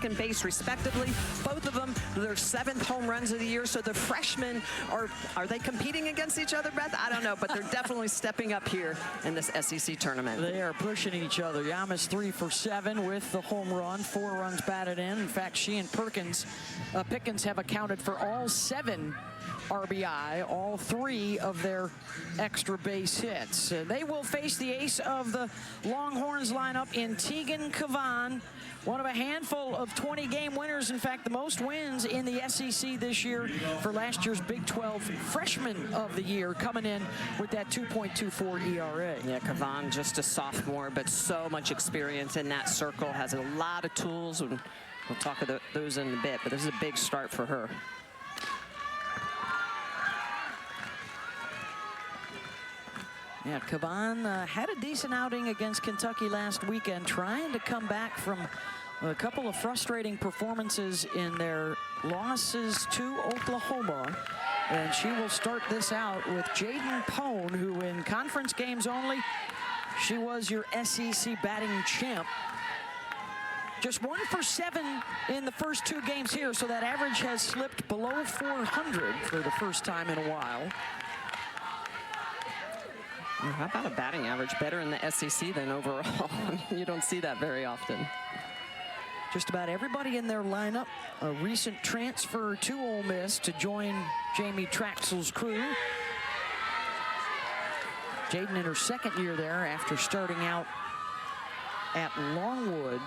and base respectively. Both of them, their 7th home runs of the year. So the freshmen, are they competing against each other, Beth? I don't know, but they're definitely stepping up here in this SEC tournament. They are pushing each other. Yamas 3 for 7 with the home run, 4 runs batted in. In fact, she and Pickens have accounted for all 7 RBI, all 3 of their extra base hits. They will face the ace of the Longhorns lineup in Tegan Kavan, one of a handful of 20-game winners. In fact, the most wins in the SEC this year for last year's Big 12 Freshman of the Year, coming in with that 2.24 ERA. Yeah, Kavan, just a sophomore, but so much experience in that circle, has a lot of tools, and we'll talk about those in a bit, but this is a big start for her. Yeah, Kavan had a decent outing against Kentucky last weekend, trying to come back from a couple of frustrating performances in their losses to Oklahoma. And she will start this out with Jaden Pone, who in conference games only, she was your SEC batting champ. Just 1 for 7 in the first 2 games here, so that average has slipped below 400 for the first time in a while. How about a batting average better in the SEC than overall? You don't see that very often. Just about everybody in their lineup, a recent transfer to Ole Miss to join Jamie Traxel's crew. Jaden in her 2nd year there after starting out at Longwood.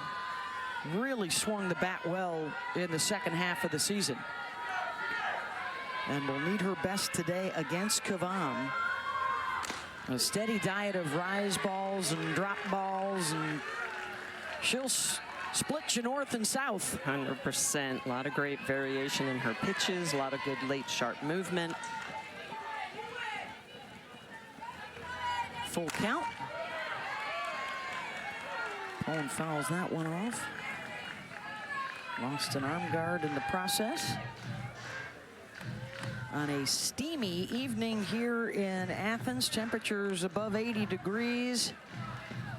Really swung the bat well in the 2nd half of the season. And will need her best today against Kavan. A steady diet of rise balls and drop balls, and she'll split you north and south. 100%. A lot of great variation in her pitches, a lot of good late sharp movement. Full count. Pone fouls that one off. Lost an arm guard in the process. On a steamy evening here in Athens, temperatures above 80 degrees.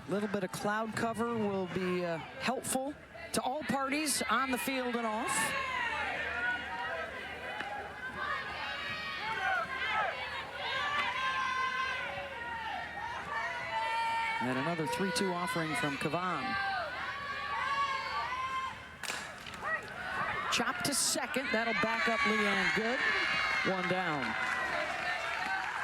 A little bit of cloud cover will be helpful to all parties on the field and off. And another 3-2 offering from Kavan. Chop to second, that'll back up Leanne Good. 1 down.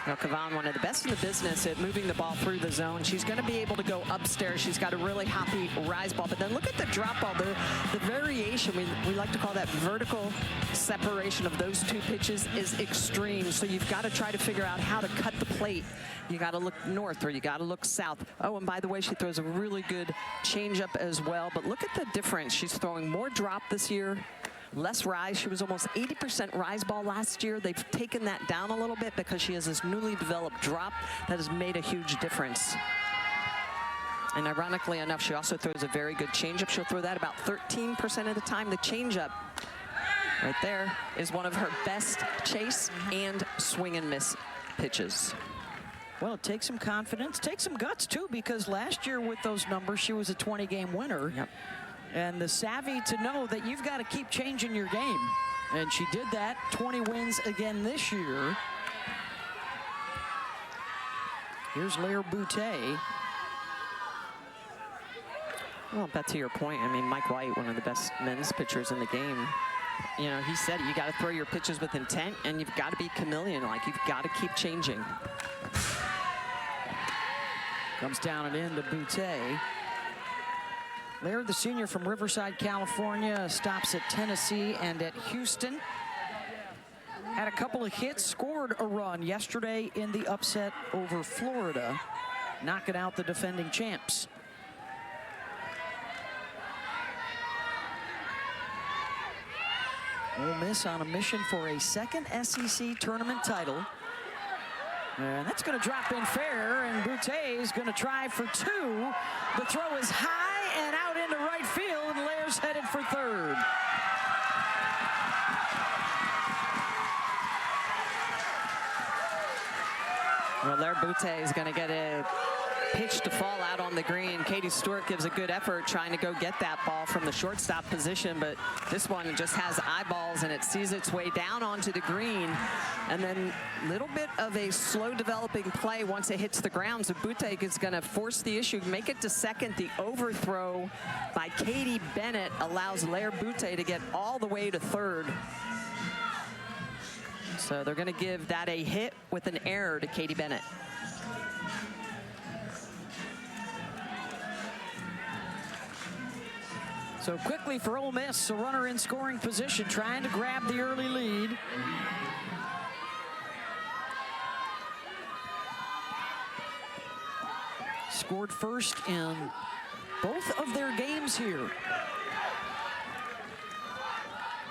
Now, Kavan, one of the best in the business at moving the ball through the zone. She's going to be able to go upstairs. She's got a really hoppy rise ball. But then look at the drop ball, the variation. We like to call that vertical separation of those 2 pitches is extreme. So you've got to try to figure out how to cut the plate. You got to look north or you got to look south. Oh, and by the way, she throws a really good changeup as well. But look at the difference. She's throwing more drop this year, less rise. She was almost 80% rise ball last year. They've taken that down a little bit because she has this newly developed drop that has made a huge difference. And ironically enough, she also throws a very good changeup. She'll throw that about 13% of the time. The changeup right there is one of her best chase and swing and miss pitches. Well, it takes some confidence, takes some guts too, because last year with those numbers, she was a 20-game winner. Yep. And the savvy to know that you've got to keep changing your game. And she did that, 20 wins again this year. Here's Lair Boutte. Well, but to your point, I mean, Mike White, one of the best men's pitchers in the game, you know, he said you got to throw your pitches with intent, and you've got to be chameleon, like you've got to keep changing. Comes down and in to Boutte. Laird, the senior from Riverside, California, stops at Tennessee and at Houston. Had a couple of hits, scored a run yesterday in the upset over Florida, knocking out the defending champs. Ole Miss on a mission for a 2nd SEC tournament title. And that's going to drop in fair, and Boutte is going to try for 2. The throw is high and out into right field, and Lair's headed for 3rd. Well, Lair Boutte is going to get a pitch to fall out on the green. Katie Stewart gives a good effort trying to go get that ball from the shortstop position, but this one just has eyeballs and it sees its way down onto the green. And then a little bit of a slow developing play once it hits the ground. So Bute is going to force the issue, make it to second. The overthrow by Katie Bennett allows Lair Bute to get all the way to third. So they're going to give that a hit with an error to Katie Bennett. So quickly for Ole Miss, a runner in scoring position, trying to grab the early lead. Scored first in both of their games here.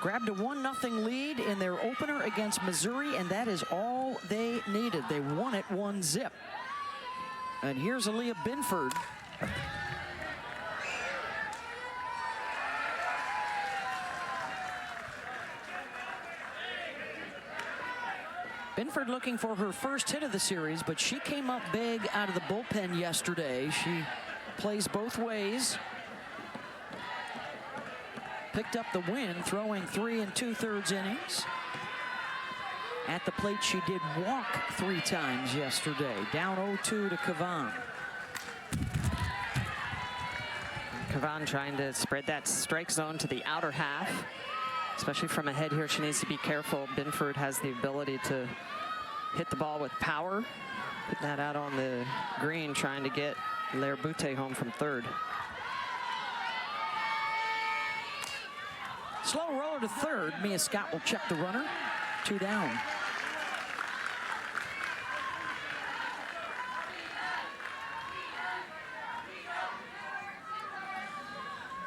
Grabbed a 1-0 lead in their opener against Missouri, and that is all they needed. They won it 1-0. And here's Aaliyah Binford. Binford looking for her first hit of the series, but she came up big out of the bullpen yesterday. She plays both ways. Picked up the win, throwing 3 2/3 innings. At the plate, she did walk 3 times yesterday. Down 0-2 to Kavan. Kavan trying to spread that strike zone to the outer half. Especially from ahead here, she needs to be careful. Binford has the ability to hit the ball with power. Put that out on the green, trying to get Lair Bute home from third. Slow roller to third. Mia Scott will check the runner. 2 down.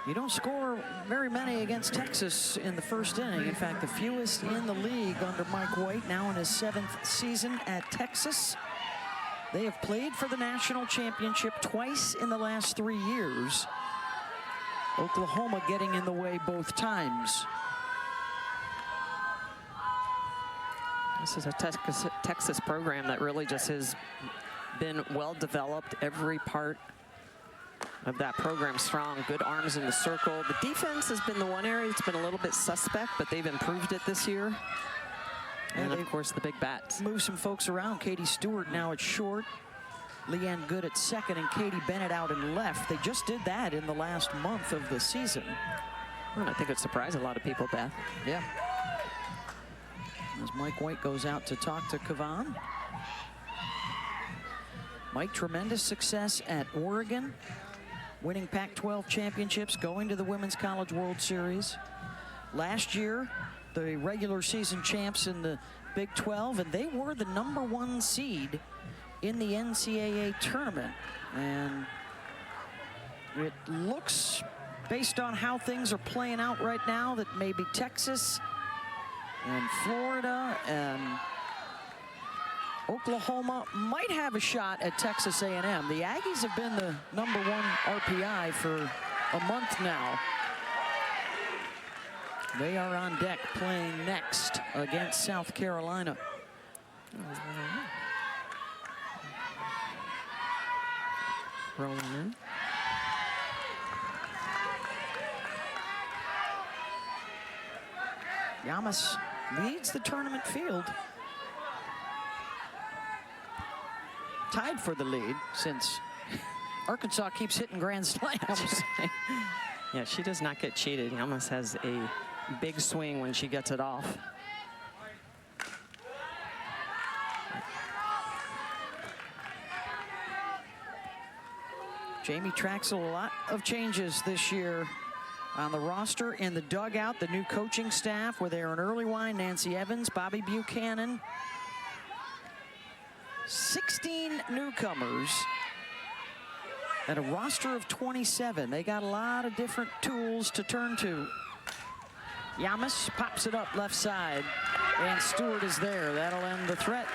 You don't score very many against Texas in the first inning. In fact, the fewest in the league under Mike White, now in his 7th season at Texas. They have played for the national championship twice in the last 3 years. Oklahoma getting in the way both times. This is a Texas program that really just has been well developed. Every part of that program strong. Good arms in the circle. The defense has been the one area that's been a little bit suspect, but they've improved it this year. And of course, the big bats. Move some folks around. Katie Stewart now at short. Leanne Good at second, and Katie Bennett out in left. They just did that in the last month of the season. Well, I think it surprised a lot of people, Beth. Yeah. As Mike White goes out to talk to Kavan. Mike, tremendous success at Oregon, winning Pac-12 championships, going to the Women's College World Series. Last year, the regular season champs in the Big 12, and they were the #1 seed in the NCAA tournament. And it looks, based on how things are playing out right now, that maybe Texas and Florida and Oklahoma might have a shot at Texas A&M. The Aggies have been the #1 RPI for a month now. They are on deck playing next against South Carolina. Rolling in. Yamas leads the tournament field. Tied for the lead since Arkansas keeps hitting grand slams. Yeah, she does not get cheated. Yamas has a big swing when she gets it off. Jamie Traxel, a lot of changes this year on the roster, in the dugout, the new coaching staff with Aaron Earlywine, Nancy Evans, Bobby Buchanan. 16 newcomers and a roster of 27. They got a lot of different tools to turn to. Yamas pops it up left side, and Stewart is there. That'll end the threat.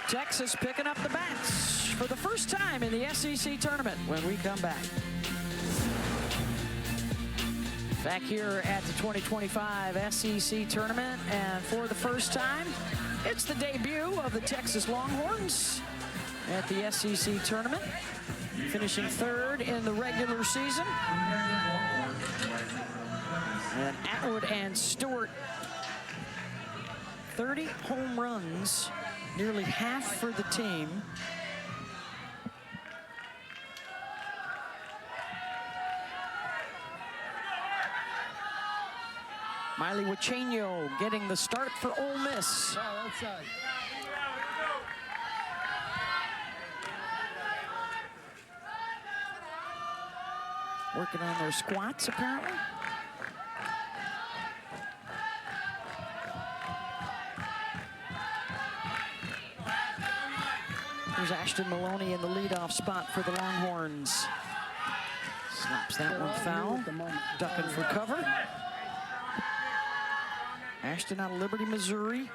Texas picking up the bats for the first time in the SEC tournament when we come back. Back here at the 2025 SEC tournament, and for the first time, it's the debut of the Texas Longhorns at the SEC tournament. finishing third in the regular season. And Atwood and Stewart, 30 home runs, nearly half for the team. Miley Wachenio getting the start for Ole Miss. Working on their squats, apparently. There's Ashton Maloney in the leadoff spot for the Longhorns. Slaps that one foul. Ducking for cover. Ashton out of Liberty, Missouri.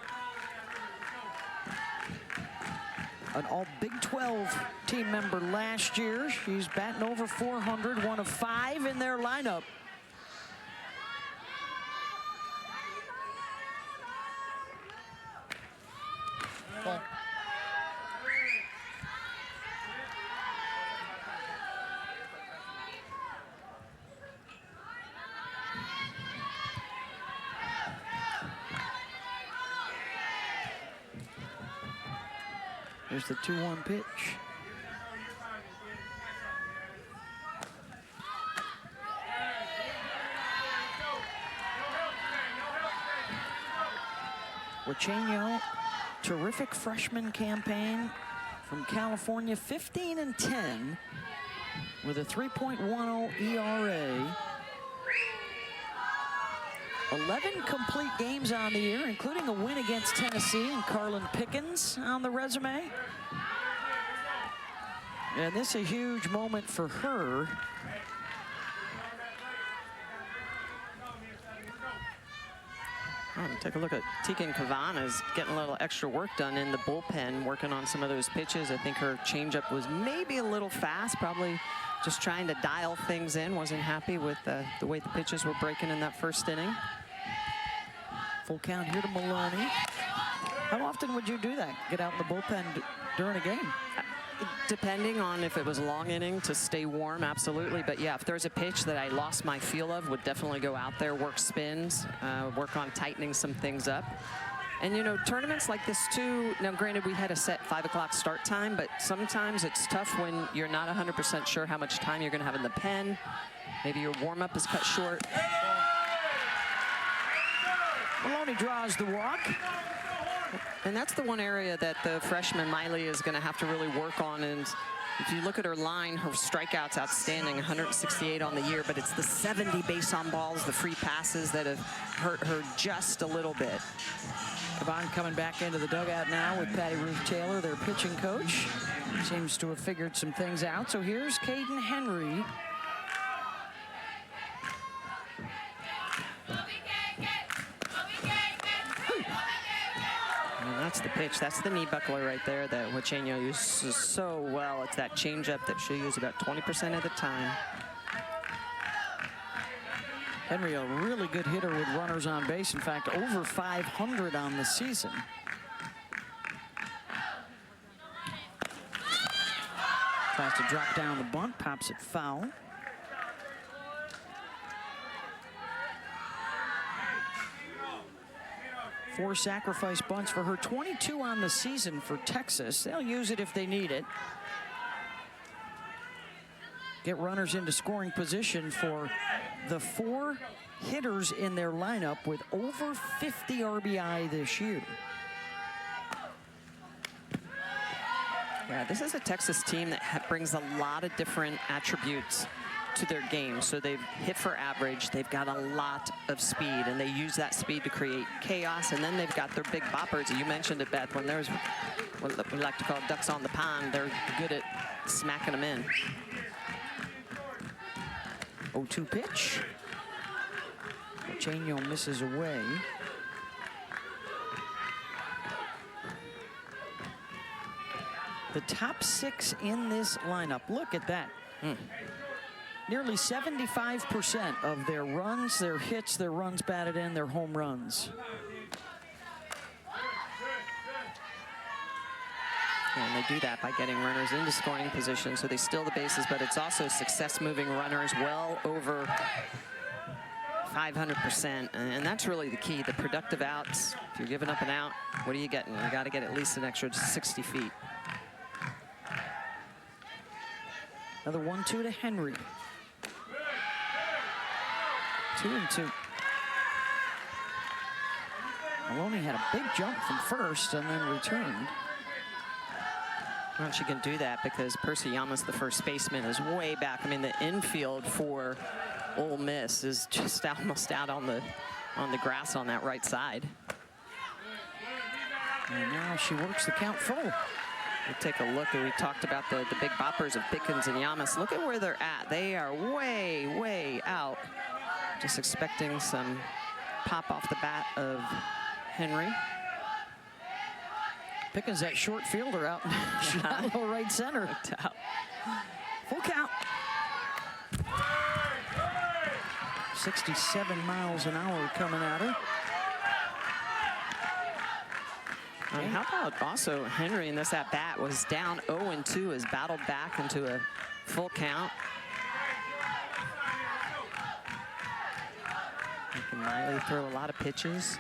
An all Big 12 team member last year. She's batting over 400, one of 5 in their lineup. There's the 2-1 pitch. Wachenio, terrific freshman campaign from California, 15-10 with a 3.10 ERA. 11 complete games on the year, including a win against Tennessee and Carlin Pickens on the resume. And this is a huge moment for her. Take a look at Tegan Kavan is getting a little extra work done in the bullpen, working on some of those pitches. I think her changeup was maybe a little fast, probably just trying to dial things in. Wasn't happy with the way the pitches were breaking in that first inning. Full count here to Maloney. How often would you do that? Get out in the bullpen during a game? Depending on if it was a long inning to stay warm, absolutely. But yeah, if there's a pitch that I lost my feel of, would definitely go out there, work spins, work on tightening some things up. And, you know, tournaments like this, too, now, granted, we had a set 5 o'clock start time, but sometimes it's tough when you're not 100% sure how much time you're going to have in the pen. Maybe your warm-up is cut short. Maloney draws the walk. And that's the one area that the freshman Miley is going to have to really work on. And if you look at her line, her strikeouts outstanding, 168 on the year, but it's the 70 base on balls, the free passes that have hurt her just a little bit. Kavan coming back into the dugout now with Patty Ruth Taylor, their pitching coach. Seems to have figured some things out. So here's Caden Henry. And that's the pitch. That's the knee buckler right there that Wachenio uses so well. It's that changeup that she'll use about 20% of the time. Henry, a really good hitter with runners on base. In fact, over 500 on the season. Tries to drop down the bunt, pops it foul. Four sacrifice bunts for her, 22 on the season for Texas. They'll use it if they need it. Get runners into scoring position for the 4 hitters in their lineup with over 50 RBI this year. Yeah, this is a Texas team that brings a lot of different attributes to their game. So they've hit for average, they've got a lot of speed, and they use that speed to create chaos. And then they've got their big boppers. You mentioned it, Beth, when there's what we like to call ducks on the pond, they're good at smacking them in. 0-2 pitch. Wachenio misses away. The top 6 in this lineup, look at that. Nearly 75% of their runs, their hits, their runs batted in, their home runs. And they do that by getting runners into scoring position, so they steal the bases, but it's also success moving runners well over 500%, and that's really the key, the productive outs. If you're giving up an out, what are you getting? You got to get at least an extra 60 feet. Another 1-2 to Henry. 2-2. Maloney had a big jump from first and then returned. Well, she can do that because Percy Yamas, the first baseman, is way back. I mean, the infield for Ole Miss is just almost out on the grass on that right side. And now she works the count full. We'll take a look, and we talked about the big boppers of Pickens and Yamas. Look at where they're at. They are way, way out. Just expecting some pop off the bat of Henry. Pickens, that short fielder out shallow right center. Full count. 67 miles an hour coming at her. And how about also Henry in this at bat was down 0-2, has battled back into a full count. Can Miley throw a lot of pitches?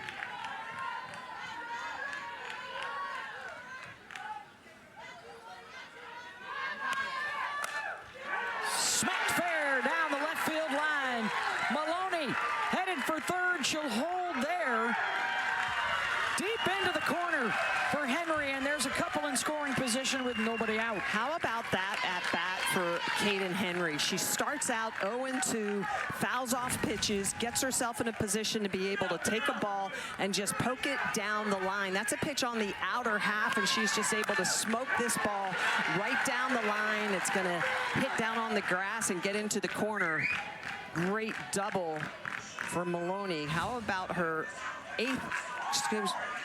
Smacked fair down the left field line. Maloney headed for third. She'll hold there. Deep into the corner for Henry, and there's a couple in scoring position with nobody out. How about that at bat for Caden Henry? She starts out 0-2, fouls off pitches, gets herself in a position to be able to take a ball and just poke it down the line. That's a pitch on the outer half, and she's just able to smoke this ball right down the line. It's going to hit down on the grass and get into the corner. Great double for Maloney. How about her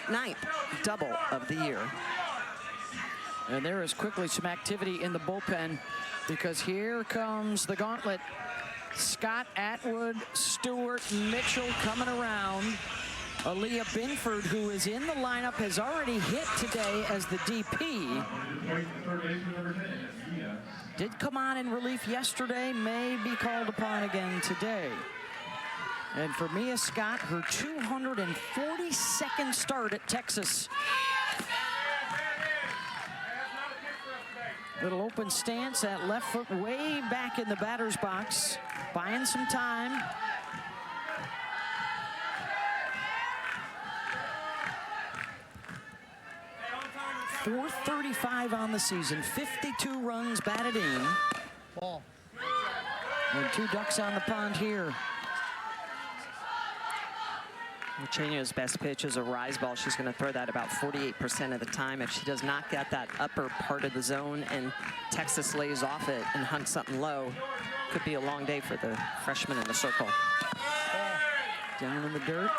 ninth double of the year? And there is quickly some activity in the bullpen, because here comes the gauntlet. Scott, Atwood, Stewart, Mitchell coming around. Aaliyah Binford, who is in the lineup, has already hit today as the DP. Did come on in relief yesterday, may be called upon again today. And for Mia Scott, her 242nd start at Texas. Little open stance, that left foot way back in the batter's box, buying some time. .435 on the season, 52 runs batted in. Ball. And 2 ducks on the pond here. Uchenio's best pitch is a rise ball. She's going to throw that about 48% of the time. If she does not get that upper part of the zone and Texas lays off it and hunts something low, could be a long day for the freshman in the circle. Down in the dirt.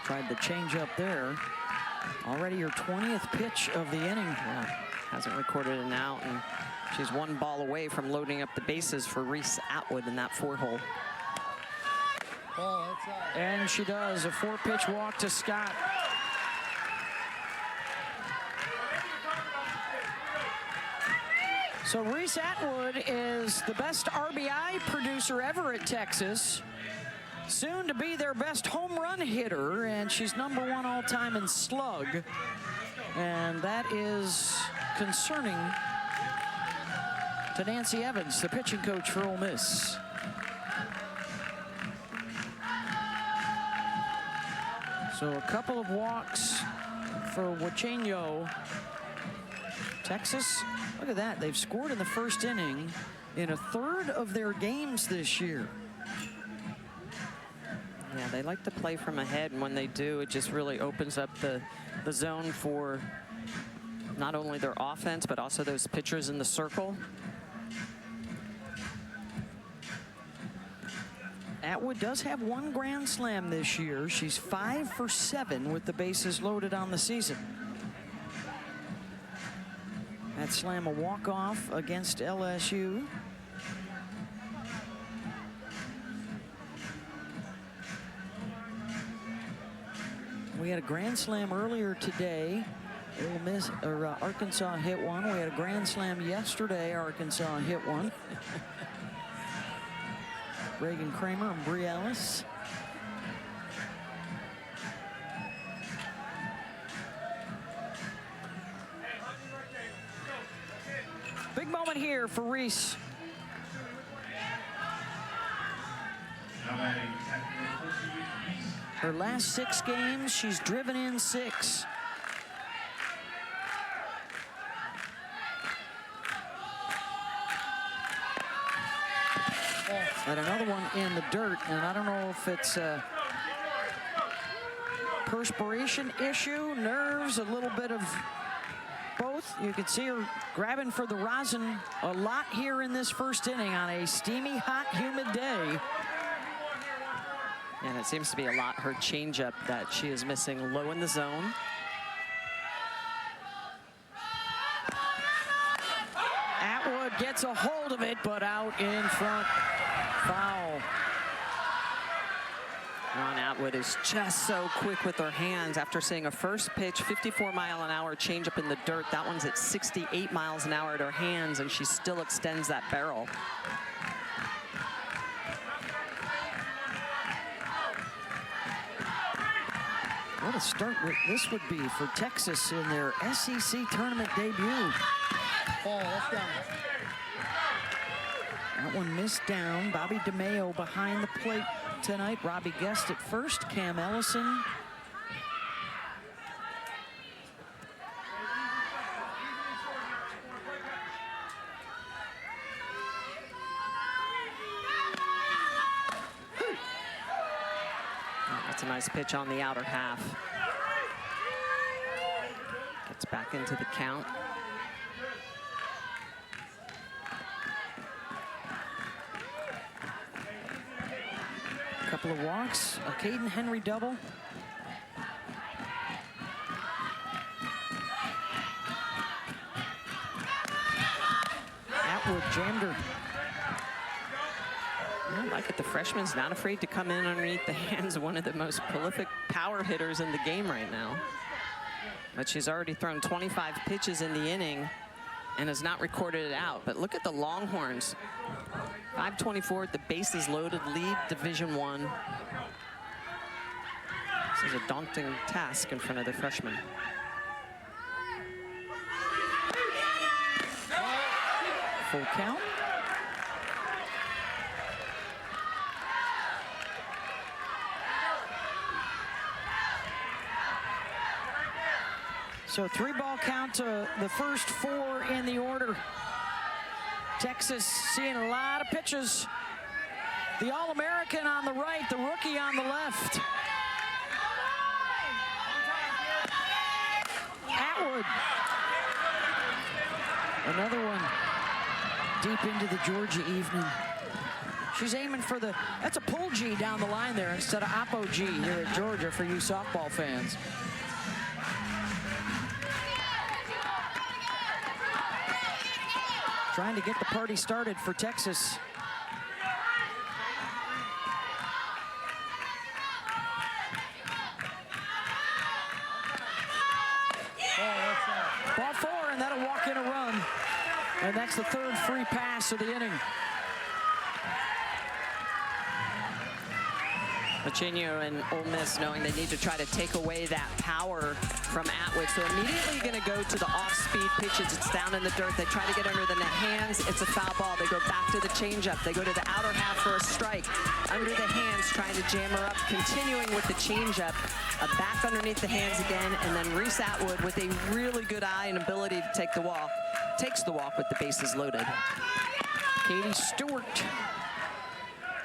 Tried the change up there. Already her 20th pitch of the inning. Yeah, hasn't recorded an out, and she's 1 ball away from loading up the bases for Reese Atwood in that 4-hole. And she does, a 4-pitch walk to Scott. So Reese Atwood is the best RBI producer ever at Texas. Soon to be their best home run hitter, and she's #1 all-time in slug. And that is concerning to Nancy Evans, the pitching coach for Ole Miss. So a couple of walks for Uchenio. Texas, look at that. They've scored in the first inning in a third of their games this year. Yeah, they like to play from ahead, and when they do, it just really opens up the zone for not only their offense, but also those pitchers in the circle. Atwood does have 1 grand slam this year. She's 5 for 7 with the bases loaded on the season. That slam a walk-off against LSU. We had a grand slam earlier today Ole Miss, or Arkansas hit one. We had a grand slam yesterday. Arkansas hit one. Reagan Kramer and Bree Ellis. Big moment here for Reese. Her last 6 games, she's driven in 6. And another one in the dirt, and I don't know if it's a perspiration issue, nerves, a little bit of both. You can see her grabbing for the rosin a lot here in this first inning on a steamy, hot, humid day. And it seems to be a lot her changeup that she is missing low in the zone. Atwood gets a hold of it, but out in front. Foul. Ron Atwood is just so quick with her hands after seeing a first pitch, 54-mile-an-hour changeup in the dirt. That one's at 68 miles an hour at her hands, and she still extends that barrel. What a start this would be for Texas in their SEC tournament debut. Oh, that's down. That one missed down. Bobby DeMeo behind the plate tonight. Robbie Guest at first. Cam Ellison. That's a nice pitch on the outer half. Gets back into the count. Couple of walks, a Caden Henry double. Atwood jammed her. I like it. The freshman's not afraid to come in underneath the hands of one of the most prolific power hitters in the game right now. But she's already thrown 25 pitches in the inning and has not recorded it out. But look at the Longhorns. 5:24 at the bases loaded, lead Division I. This is a daunting task in front of the freshmen. Full count. So 3-ball count to the first 4 in the order. Texas seeing a lot of pitches. The All-American on the right, the rookie on the left. Atwood. Another one deep into the Georgia evening. She's aiming for the, that's a pull G down the line there instead of oppo G here at Georgia for you softball fans. Trying to get the party started for Texas. Ball 4, and that'll walk in a run. And that's the 3rd free pass of the inning. Virginia and Ole Miss knowing they need to try to take away that power from Atwood. So immediately going to go to the off-speed pitches. It's down in the dirt. They try to get under the hands. It's a foul ball. They go back to the changeup. They go to the outer half for a strike. Under the hands, trying to jam her up. Continuing with the changeup. Back underneath the hands again. And then Reese Atwood with a really good eye and ability to take the walk. Takes the walk with the bases loaded. Katie Stewart.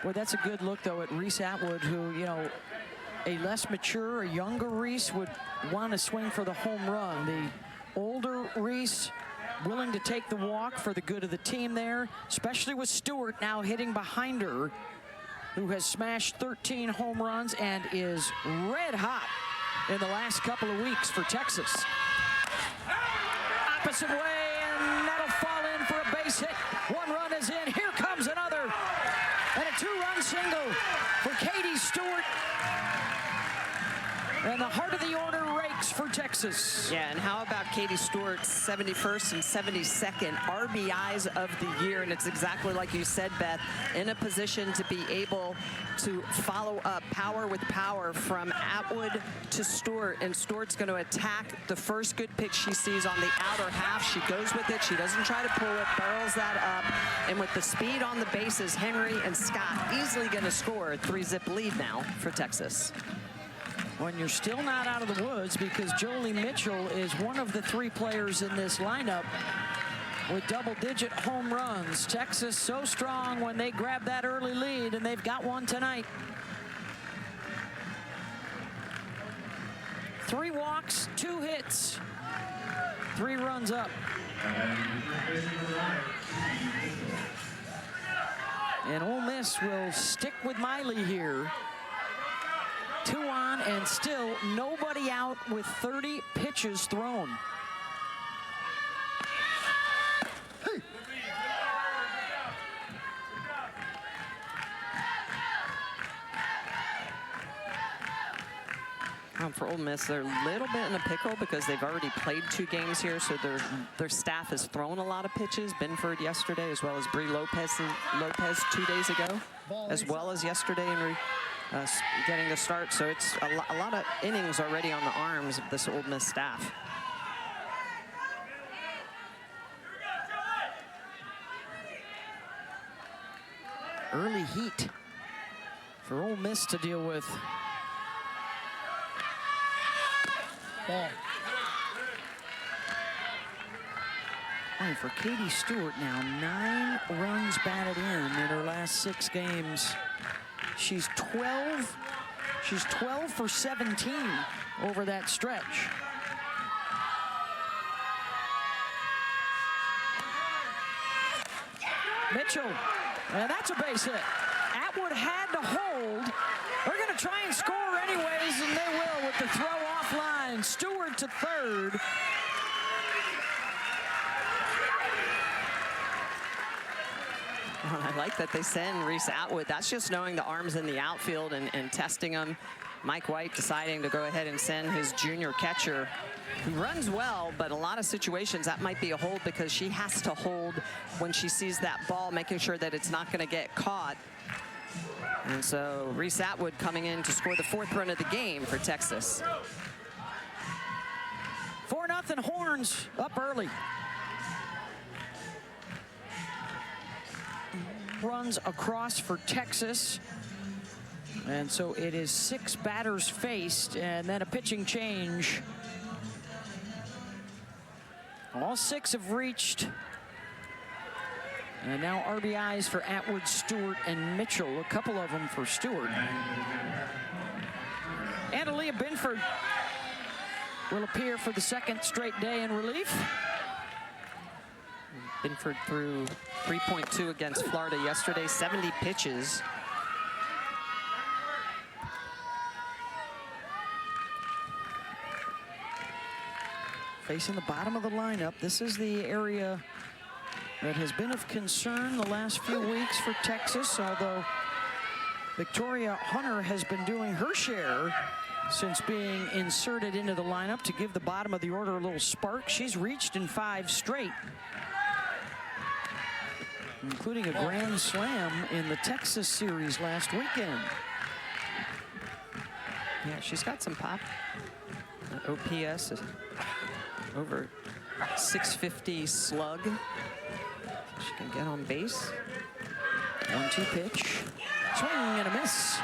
Boy, that's a good look, though, at Reese Atwood, who, you know, a less mature, a younger Reese would want to swing for the home run. The older Reese willing to take the walk for the good of the team there, especially with Stewart now hitting behind her, who has smashed 13 home runs and is red hot in the last couple of weeks for Texas. Opposite way, and that'll fall in for a base hit. 1 run is in. Here comes another. And a 2-run single for Katie Stewart. And the heart of the order rakes for Texas. Yeah, and how about Katie Stewart's 71st and 72nd RBIs of the year? And it's exactly like you said, Beth, in a position to be able to follow up power with power from Atwood to Stewart. And Stewart's going to attack the first good pitch she sees on the outer half. She goes with it. She doesn't try to pull it, barrels that up. And with the speed on the bases, Henry and Scott easily going to score. 3-zip lead now for Texas. When you're still not out of the woods, because Jolie Mitchell is one of the 3 players in this lineup with double-digit home runs. Texas so strong when they grab that early lead, and they've got one tonight. 3 walks, 2 hits, 3 runs up. And Ole Miss will stick with Miley here. 2 on, and still nobody out with 30 pitches thrown. For Ole Miss, they're a little bit in a pickle because they've already played 2 games here, so their staff has thrown a lot of pitches. Binford yesterday, as well as Bree Lopez 2 days ago, as well as yesterday in getting the start. So it's a lot of innings already on the arms of this Ole Miss staff. Early heat for Ole Miss to deal with. Ball. And for Katie Stewart now, 9 runs batted in her last 6 games. She's 12 for 17 over that stretch. Mitchell, and that's a base hit. Atwood had to hold. They're going to try and score anyways, and they will with the throw offline. Stewart to third. Well, I like that they send Reese Atwood. That's just knowing the arms in the outfield and testing them. Mike White deciding to go ahead and send his junior catcher. He runs well, but a lot of situations that might be a hold because she has to hold when she sees that ball, making sure that it's not going to get caught. And so Reese Atwood coming in to score the 4th run of the game for Texas. 4-0 Horns up early. Runs across for Texas. And so it is 6 batters faced and then a pitching change. All 6 have reached. And now RBIs for Atwood, Stewart, and Mitchell. A couple of them for Stewart. And Aaliyah Binford will appear for the 2nd straight day in relief. Binford threw 3.2 against Florida yesterday, 70 pitches. Facing the bottom of the lineup, this is the area that has been of concern the last few weeks for Texas, although Victoria Hunter has been doing her share since being inserted into the lineup to give the bottom of the order a little spark. She's reached in 5 straight, including a grand slam in the Texas series last weekend. Yeah, she's got some pop. OPS is over 650 slug. She can get on base. 1-2 pitch. Swing and a miss.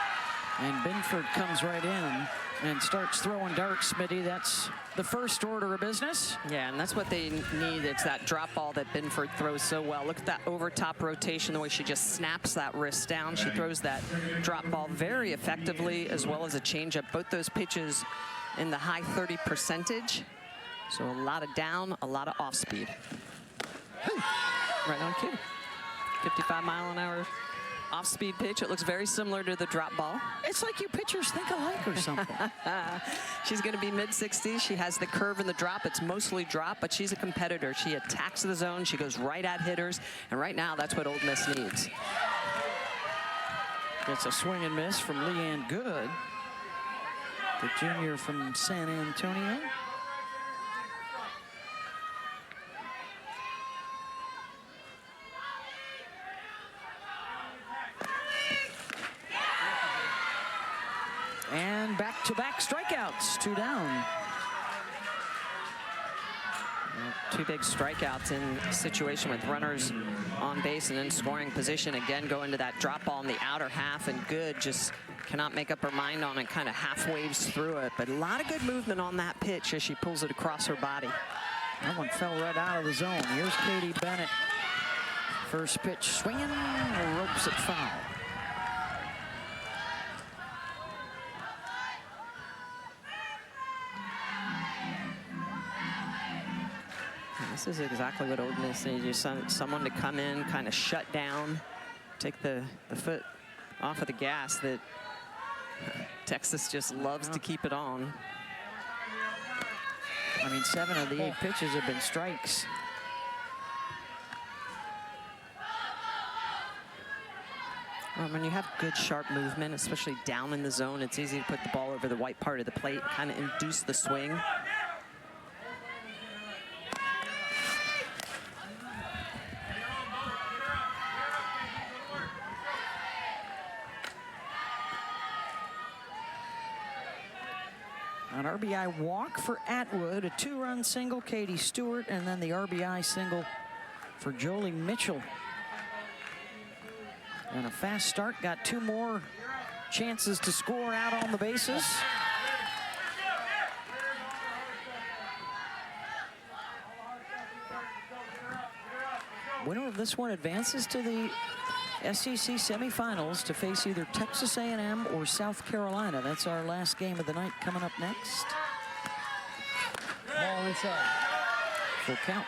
And Binford comes right in and starts throwing darts, Smitty. That's the first order of business. Yeah, and that's what they need. It's that drop ball that Binford throws so well. Look at that over top rotation, the way she just snaps that wrist down. She throws that drop ball very effectively, as well as a changeup. Both those pitches in the high 30 percentage. So a lot of down, a lot of off speed. Right on cue. 55-mile-an-hour off-speed pitch. It looks very similar to the drop ball. It's like you pitchers think alike or something. She's going to be mid-60s. She has the curve and the drop. It's mostly drop, but she's a competitor. She attacks the zone. She goes right at hitters. And right now, that's what Ole Miss needs. It's a swing and miss from Leanne Good. the junior from San Antonio. And back-to-back strikeouts, 2 down. Two big strikeouts in a situation with runners on base and in scoring position. Again, go into that drop ball in the outer half, and Good just cannot make up her mind on it, kind of half waves through it. But a lot of good movement on that pitch as she pulls it across her body. That one fell right out of the zone. Here's Katie Bennett. First pitch swinging, ropes it foul. This is exactly what Ole Miss needs. Someone to come in, kind of shut down, take the foot off of the gas that Texas just loves to keep it on. I mean, 7 of the 8 pitches have been strikes. Well, when you have good, sharp movement, especially down in the zone, it's easy to put the ball over the white part of the plate, kind of induce the swing. An RBI walk for Atwood, a 2-run single, Katie Stewart, and then the RBI single for Jolie Mitchell. And a fast start, got 2 more chances to score out on the bases. Winner of this one advances to the SEC semifinals to face either Texas A&M or South Carolina. That's our last game of the night coming up next. Ball inside. Full count.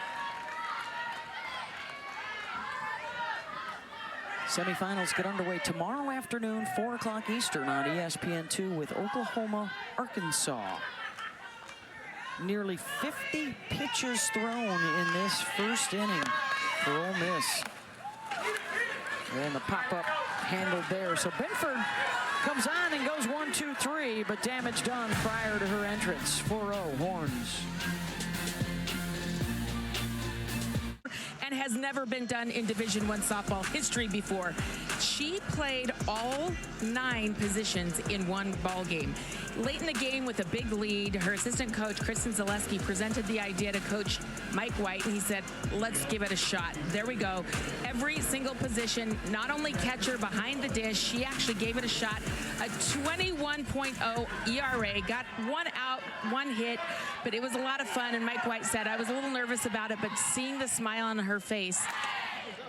Semifinals get underway tomorrow afternoon, 4 o'clock Eastern on ESPN2 with Oklahoma, Arkansas. Nearly 50 pitches thrown in this first inning for Ole Miss. And the pop-up handled there. So Binford comes on and goes 1, 2, 3, but damage done prior to her entrance. 4-0 Horns. And has never been done in Division I softball history before. She played all 9 positions in one ball game. Late in the game with a big lead, her assistant coach, Kristen Zaleski, presented the idea to Coach Mike White, and he said, let's give it a shot. There we go. Every single position, not only catcher behind the dish, she actually gave it a shot. A 21.0 ERA, got 1 out, 1 hit, but it was a lot of fun, and Mike White said, I was a little nervous about it, but seeing the smile on her face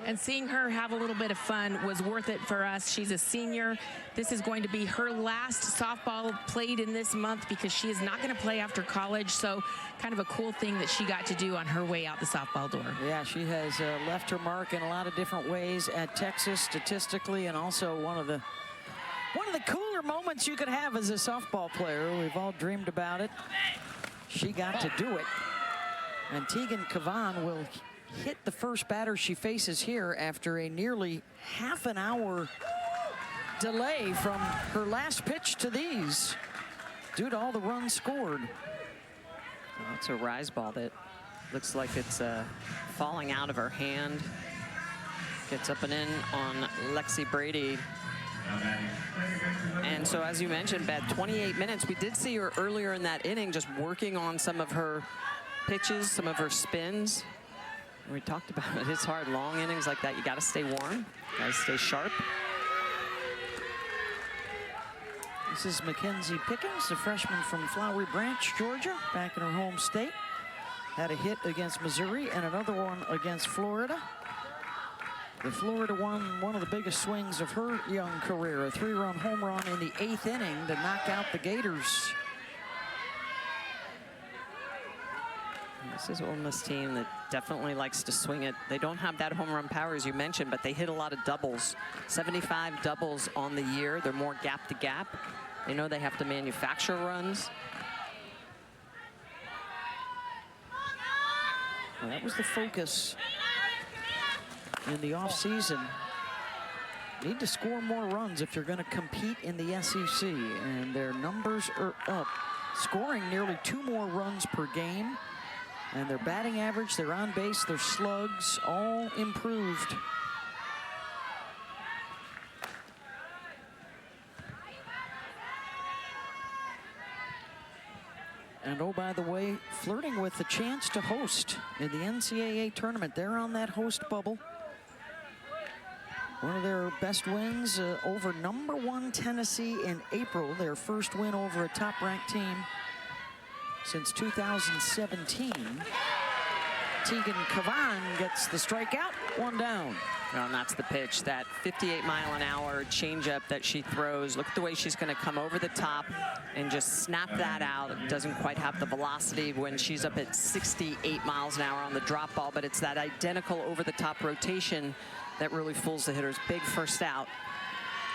and seeing her have a little bit of fun was worth it for us. She's a senior. This is going to be her last softball played in this month because she is not going to play after college. So kind of a cool thing that she got to do on her way out the softball door. Yeah, she has left her mark in a lot of different ways at Texas statistically, and also one of the cooler moments you could have as a softball player. We've all dreamed about it. She got to do it. And Tegan Kavan will hit the first batter she faces here after a nearly half an hour delay from her last pitch to these due to all the runs scored. Well, it's a rise ball that looks like it's falling out of her hand. Gets up and in on Lexi Brady. And so, as you mentioned, Beth, 28 minutes. We did see her earlier in that inning just working on some of her pitches, some of her spins. We talked about it. It's hard. Long innings like that, you got to stay warm, got to stay sharp. This is Mackenzie Pickens, a freshman from Flowery Branch, Georgia, back in her home state. Had a hit against Missouri and another one against Florida. The Florida one of the biggest swings of her young career, a 3-run home run in the 8th inning to knock out the Gators. This is Ole Miss team that definitely likes to swing it. They don't have that home run power, as you mentioned, but they hit a lot of doubles. 75 doubles on the year. They're more gap to gap. They know they have to manufacture runs. Well, that was the focus in the offseason. need to score more runs if you're going to compete in the SEC, and their numbers are up, scoring nearly 2 more runs per game, and their batting average, their on base, their slugs, all improved. And oh, by the way, flirting with the chance to host in the NCAA tournament. They're on that host bubble. One of their best wins over #1 Tennessee in April. Their first win over a top-ranked team since 2017. Tegan Kavan gets the strikeout, 1 down. Well, and that's the pitch, that 58-mile-an-hour changeup that she throws. Look at the way she's going to come over the top and just snap that out. It doesn't quite have the velocity when she's up at 68 miles an hour on the drop ball, but it's that identical over-the-top rotation that really fools the hitters. Big first out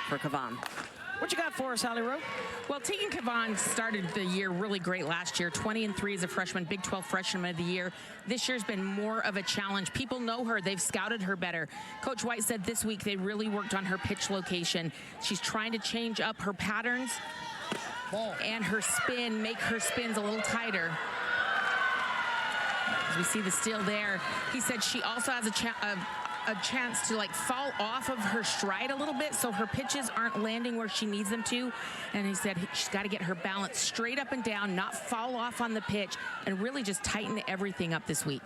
for Kavan. What you got for us, Holly Rowe? Well, Tegan Kavan started the year really great last year, 20-3 as a freshman, Big 12 Freshman of the Year. This year's been more of a challenge. People know her. They've scouted her better. Coach White said this week they really worked on her pitch location. She's trying to change up her patterns and her spin, make her spins a little tighter. As we see the steal there, he said she also has a chance to like fall off of her stride a little bit so her pitches aren't landing where she needs them to. And he said she's got to get her balance straight up and down, not fall off on the pitch, and really just tighten everything up this week.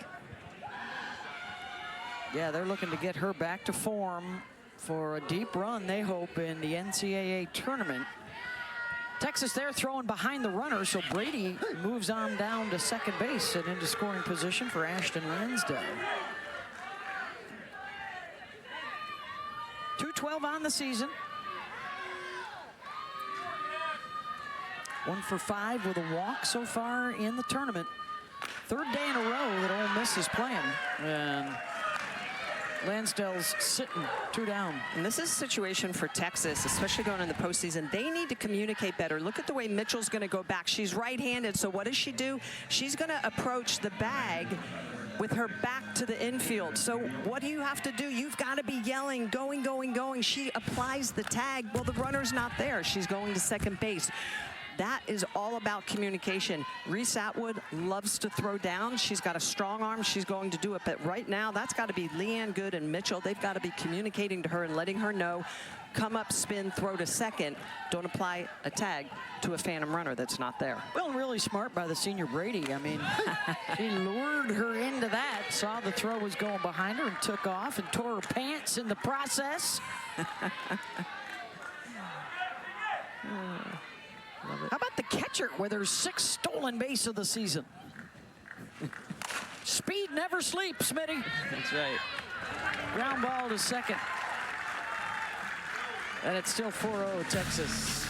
Yeah, they're looking to get her back to form for a deep run, they hope, in the NCAA tournament. Texas there throwing behind the runner, so Brady moves on down to second base and into scoring position for Ashton Lansdale. 212 on the season. 1 for 5 with a walk so far in the tournament. 3rd day in a row that Ole Miss is playing. And Lansdale's sitting 2 down. And this is a situation for Texas, especially going in the postseason. They need to communicate better. Look at the way Mitchell's going to go back. She's right-handed, so what does she do? She's going to approach the bag with her back to the infield. So what do you have to do? You've got to be yelling, going, going, going. She applies the tag. Well, the runner's not there. She's going to second base. That is all about communication. Reese Atwood loves to throw down. She's got a strong arm. She's going to do it. But right now, that's got to be Leanne Good and Mitchell. They've got to be communicating to her and letting her know, come up, spin, throw to second. Don't apply a tag to a phantom runner that's not there. Well, really smart by the senior Brady. I mean, he lured her into that, saw the throw was going behind her and took off and tore her pants in the process. How about the catcher with her 6th stolen base of the season? Speed never sleeps, Smitty. That's right. Ground ball to second. And it's still 4-0 Texas.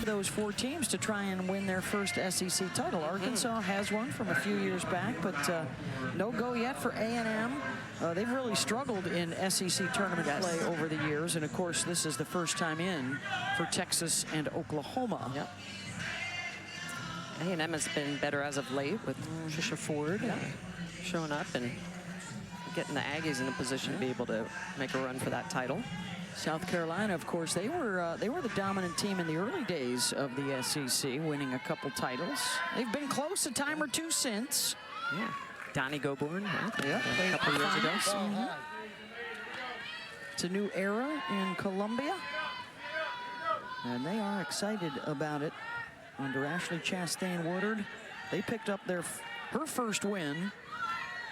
Those 4 teams to try and win their first SEC title. Arkansas has one from a few years back, but no go yet for A&M. They've really struggled in SEC tournament play over the years, and of course this is the first time in for Texas and Oklahoma. Yep. A&M has been better as of late with Trisha Ford showing up and getting the Aggies in a position to be able to make a run for that title. South Carolina, of course, they were the dominant team in the early days of the SEC, winning a couple titles. They've been close a time or two since. Yeah. Donnie Gobourne, yeah, a couple years ago. It's a new era in Columbia, and they are excited about it. Under Ashley Chastain Woodard, they picked up her first win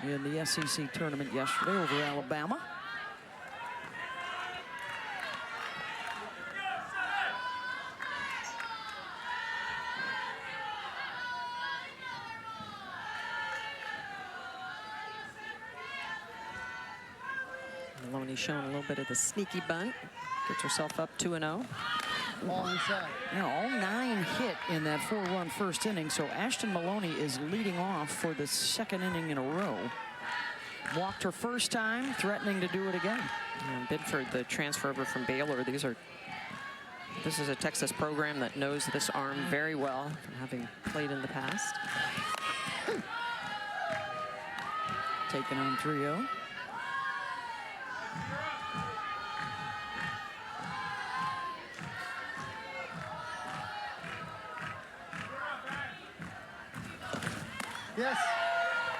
in the SEC tournament yesterday over Alabama. Maloney showing a little bit of the sneaky bunt. Gets herself up 2-0. Ball inside. Yeah, all 9 hit in that 4-run first inning, so Ashton Maloney is leading off for the 2nd inning in a row. Walked her first time, threatening to do it again. And Bidford, the transfer over from Baylor, this is a Texas program that knows this arm very well, having played in the past. taking on 3-0. Yes.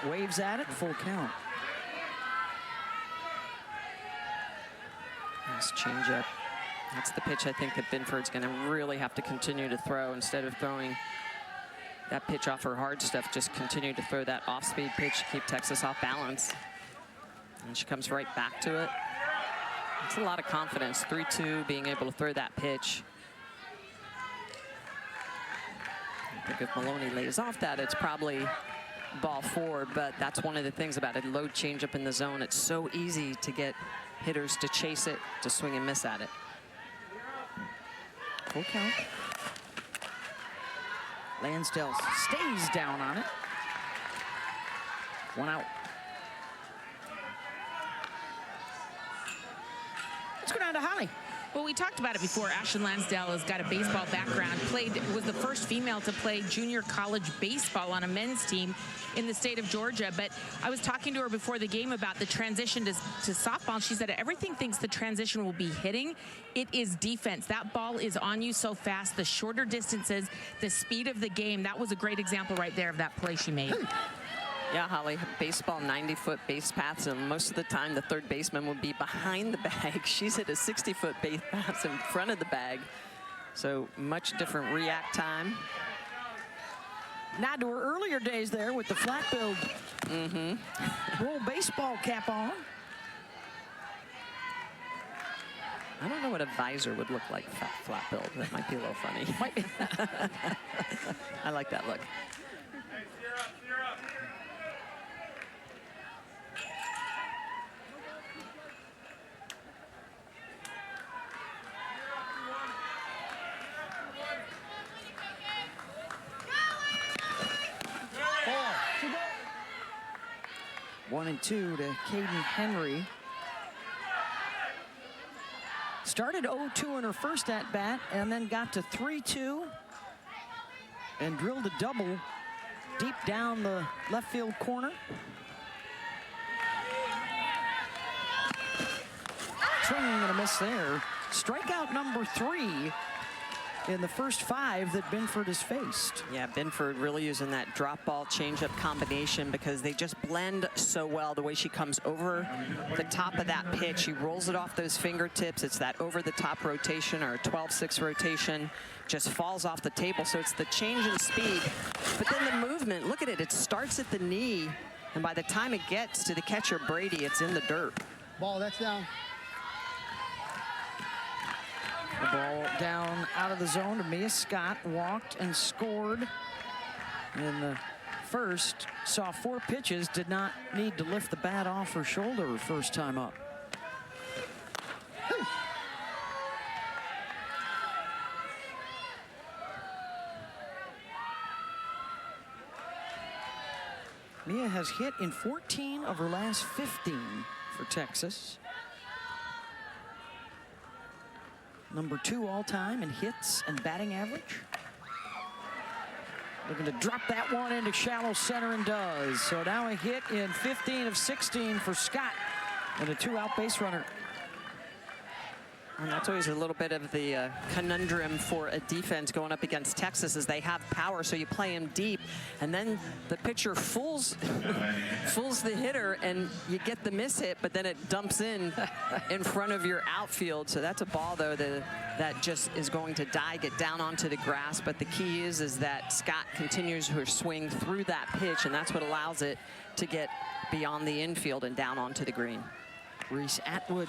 Waves at it, full count. Nice changeup. That's the pitch I think that Binford's going to really have to continue to throw instead of throwing that pitch off her hard stuff. Just continue to throw that off-speed pitch, keep Texas off balance. And she comes right back to it. It's a lot of confidence. 3-2, being able to throw that pitch. I think if Maloney lays off that, it's probably ball forward, but that's one of the things about it. Low changeup in the zone. It's so easy to get hitters to chase it, to swing and miss at it. Full count. Lansdale stays down on it. 1 out. Let's go down to Holly. Well, we talked about it before. Ashton Lansdale has got a baseball background. Was the first female to play junior college baseball on a men's team in the state of Georgia. But I was talking to her before the game about the transition to softball. She said everything thinks the transition will be hitting. It is defense. That ball is on you so fast. The shorter distances, the speed of the game. That was a great example right there of that play she made. Yeah, Holly, baseball 90-foot base paths, and most of the time the third baseman would be behind the bag. She's at a 60-foot base paths in front of the bag. So much different react time. Now to her earlier days there with the flat build. Roll baseball cap on. I don't know what a visor would look like, flat build. That might be a little funny. Might be. I like that look. One and two to Caden Henry. Started 0-2 in her first at-bat and then got to 3-2 and drilled a double deep down the left field corner. Swing and a miss there. Strikeout number 3 in the first 5 that Binford has faced. Yeah, Binford really using that drop ball changeup combination because they just blend so well. The way she comes over the top of that pitch, she rolls it off those fingertips. It's that over the top rotation or a 12-6 rotation, just falls off the table. So it's the change in speed, but then the movement, look at it. It starts at the knee, and by the time it gets to the catcher Brady, it's in the dirt. Ball, that's down. The ball down out of the zone to Mia Scott, walked and scored in the first. Saw 4 pitches, did not need to lift the bat off her shoulder her first time up. Mia has hit in 14 of her last 15 for Texas. Number 2 all-time in hits and batting average. Looking to drop that one into shallow center and does. So now a hit in 15 of 16 for Scott and a 2-out base runner. And that's always a little bit of the conundrum for a defense going up against Texas is they have power, so you play them deep, and then the pitcher fools the hitter, and you get the miss hit, but then it dumps in front of your outfield. So that's a ball, though, that just is going to die, get down onto the grass. But the key is that Scott continues her swing through that pitch, and that's what allows it to get beyond the infield and down onto the green. Reese Atwood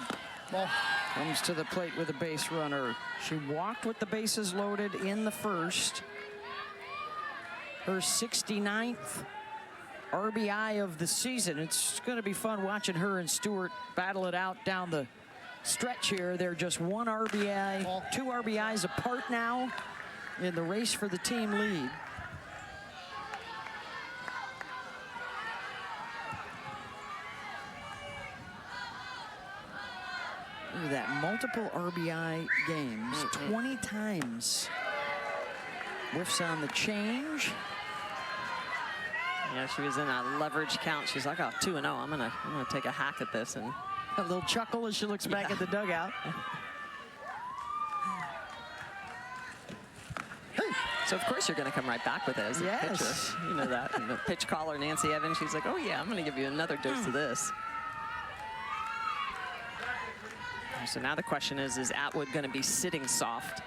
comes to the plate with a base runner. She walked with the bases loaded in the first. Her 69th RBI of the season. It's going to be fun watching her and Stewart battle it out down the stretch here. They're just 1 RBI, 2 RBIs apart now in the race for the team lead. Look at that, multiple RBI games, 20 times. Whiffs on the change. Yeah, she was in a leverage count. She's like, oh, 2-0. I'm gonna take a hack at this. And a little chuckle as she looks back at the dugout. So, of course, you're going to come right back with it as a pitcher. You know that. And the pitch caller, Nancy Evans, she's like, oh, yeah, I'm going to give you another dose of this. So now the question is Atwood going to be sitting soft?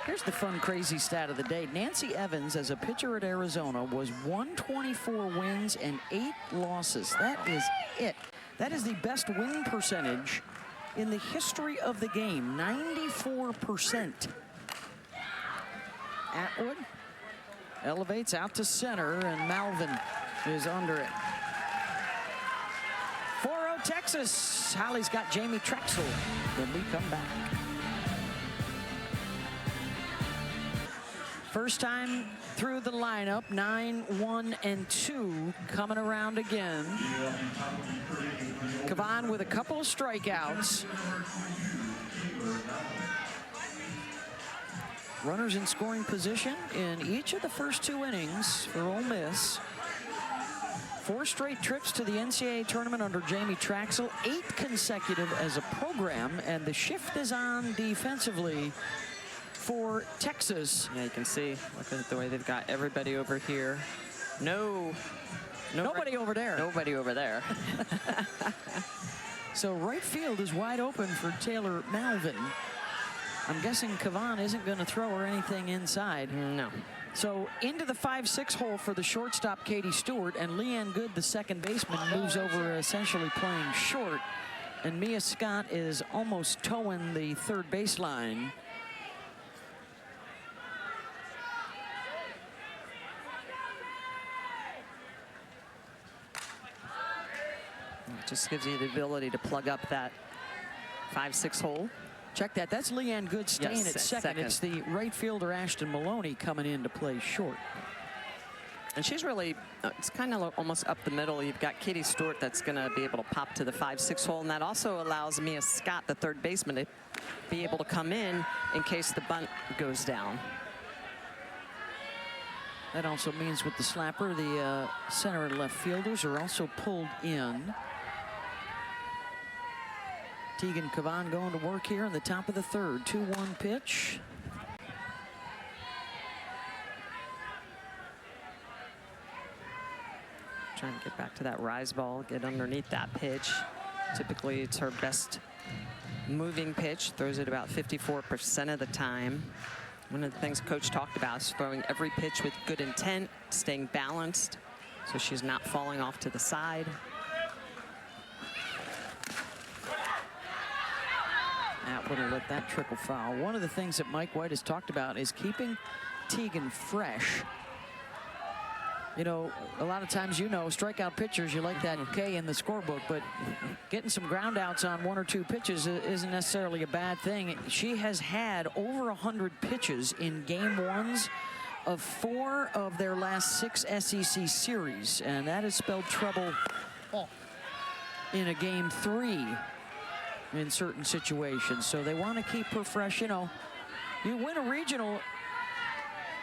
Here's the fun, crazy stat of the day. Nancy Evans, as a pitcher at Arizona, was 124 wins and 8 losses. That is it. That is the best win percentage in the history of the game, 94%. Atwood elevates out to center, and Malvin is under it. 4-0 Texas. Holly's got Jamie Trexel when we come back. First time through the lineup, 9-1-2, coming around again. Kavan with a couple of strikeouts. Runners in scoring position in each of the first 2 innings for Ole Miss. 4 straight trips to the NCAA tournament under Jamie Trexel, 8 consecutive as a program, and the shift is on defensively for Texas. Yeah, you can see, look at the way they've got everybody over here. Nobody over there. Nobody over there. So right field is wide open for Taylor Malvin. I'm guessing Kavan isn't going to throw her anything inside. No. So into the 5-6 hole for the shortstop, Katie Stewart, and Leanne Good, the second baseman, moves over, essentially playing short. And Mia Scott is almost towing the third baseline. It just gives you the ability to plug up that 5-6 hole. Check that. That's Leanne Good staying at second. It's the right fielder, Ashton Maloney, coming in to play short. And she's really, it's kind of almost up the middle. You've got Katie Stewart that's going to be able to pop to the 5-6 hole, and that also allows Mia Scott, the third baseman, to be able to come in case the bunt goes down. That also means with the slapper, the center and left fielders are also pulled in. Tegan Kavan going to work here in the top of the third. 2-1 pitch. Trying to get back to that rise ball, get underneath that pitch. Typically, it's her best moving pitch. Throws it about 54% of the time. One of the things Coach talked about is throwing every pitch with good intent, staying balanced, so she's not falling off to the side. Atwood will let that trickle foul. One of the things that Mike White has talked about is keeping Tegan fresh. You know, a lot of times, you know, strikeout pitchers, you like that K in the scorebook, but getting some ground outs on 1 or 2 pitches isn't necessarily a bad thing. She has had over 100 pitches in game 1s of 4 of their last 6 SEC series, and that has spelled trouble in a game 3 in certain situations. So they want to keep her fresh. You know, you win a regional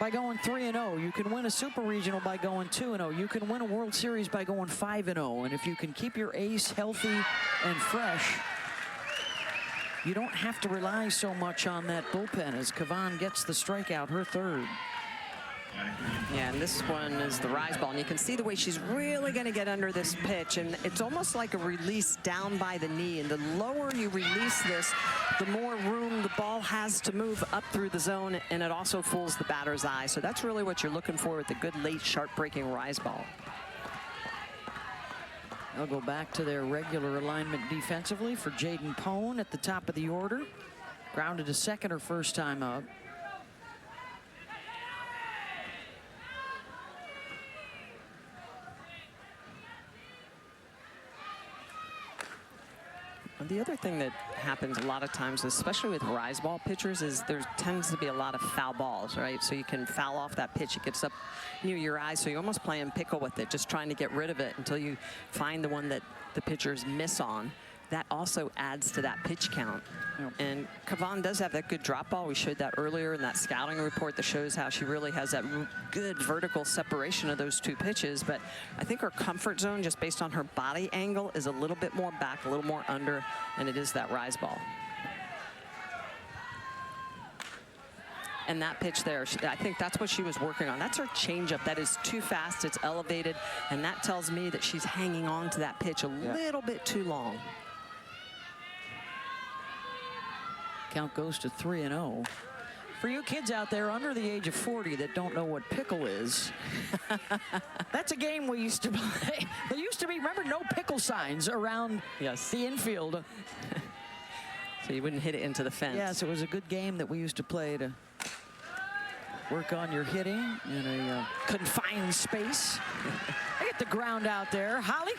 by going 3-0. You can win a super regional by going 2-0. You can win a World Series by going 5-0. And if you can keep your ace healthy and fresh, you don't have to rely so much on that bullpen as Kavan gets the strikeout, her third. Yeah, and this one is the rise ball, and you can see the way she's really going to get under this pitch, and it's almost like a release down by the knee, and the lower you release this, the more room the ball has to move up through the zone, and it also fools the batter's eye. So that's really what you're looking for with a good late sharp breaking rise ball. They'll go back to their regular alignment defensively for Jaden Pone at the top of the order. Grounded to second her first time up. The other thing that happens a lot of times, especially with rise ball pitchers, is there tends to be a lot of foul balls, right? So you can foul off that pitch. It gets up near your eyes, so you're almost playing pickle with it, just trying to get rid of it until you find the one that the pitchers miss on. that also adds to that pitch count. And Kavan does have that good drop ball. We showed that earlier in that scouting report that shows how she really has that good vertical separation of those two pitches. But I think her comfort zone, just based on her body angle, is a little bit more back, a little more under, and it is that rise ball. And that pitch there, I think that's what she was working on. That's her changeup. That is too fast. It's elevated. And that tells me that she's hanging on to that pitch a little bit too long. Count goes to 3-0. For you kids out there under the age of 40 that don't know what pickle is, that's a game we used to play. There used to be, remember, no pickle signs around the infield. So you wouldn't hit it into the fence. Yes, it was a good game that we used to play to work on your hitting in a confined space. I get the ground out there. Holly?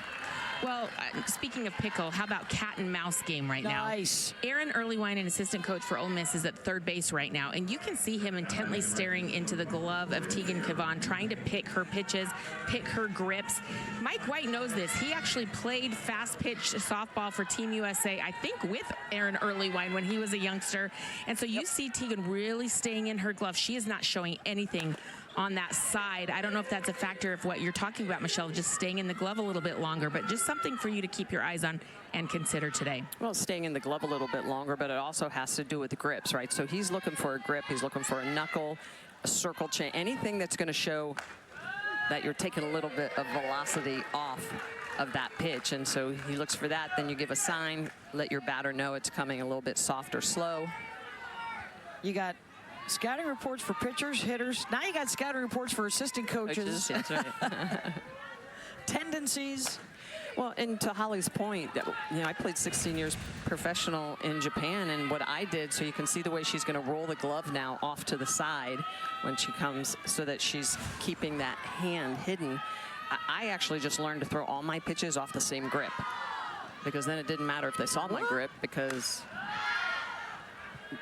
Well, speaking of pickle, how about cat and mouse game right now? Nice. Aaron Earlywine, an assistant coach for Ole Miss, is at third base right now, and you can see him intently staring into the glove of Tegan Kavan, trying to pick her pitches, pick her grips. Mike White knows this. He actually played fast-pitch softball for Team USA, I think with Aaron Earlywine when he was a youngster. And so you see Tegan really staying in her glove. She is not showing anything on that side. I don't know if that's a factor of what you're talking about, Michelle, just staying in the glove a little bit longer, but just something for you to keep your eyes on and consider today. Well, staying in the glove a little bit longer, but it also has to do with the grips, right? So he's looking for a grip, he's looking for a knuckle, a circle chain, anything that's going to show that you're taking a little bit of velocity off of that pitch. And so he looks for that, then you give a sign, let your batter know it's coming a little bit soft or slow. You got scouting reports for pitchers, hitters. Now you got scouting reports for assistant coaches. That's right. Tendencies. Well, and to Holly's point, you know, I played 16 years professional in Japan, and what I did, so you can see the way she's going to roll the glove now off to the side when she comes, so that she's keeping that hand hidden. I actually just learned to throw all my pitches off the same grip, because then it didn't matter if they saw my grip, because.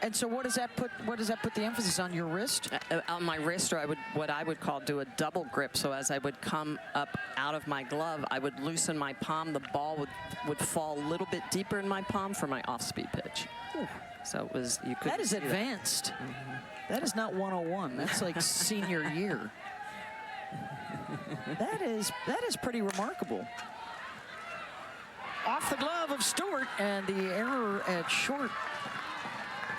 And so what does that put the emphasis on? Your wrist? On my wrist, or what I would call do a double grip. So as I would come up out of my glove, I would loosen my palm. The ball would fall a little bit deeper in my palm for my off-speed pitch. Ooh. So it was, you could. That is advanced. That is not 101. That's like senior year. That is pretty remarkable. Off the glove of Stewart, and the error at short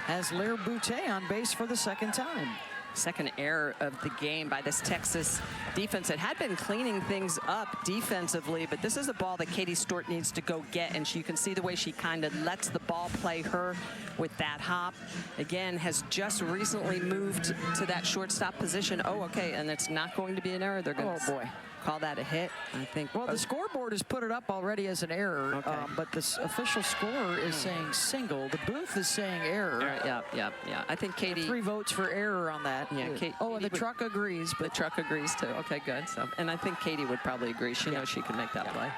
has Lair Boutte on base for the second time. Second error of the game by this Texas defense. It had been cleaning things up defensively, but this is a ball that Katie Stewart needs to go get, and you can see the way she kind of lets the ball play her with that hop. Again, has just recently moved to that shortstop position. Oh, okay, and it's not going to be an error. They're going to call that a hit, I think. Well, the scoreboard has put it up already as an error, but the official score is saying single. The booth is saying error. Yeah. I think Katie. 3 votes for error on that. Yeah. And the truck agrees. But the truck agrees too. Okay, good. So, and I think Katie would probably agree. She knows she can make that play.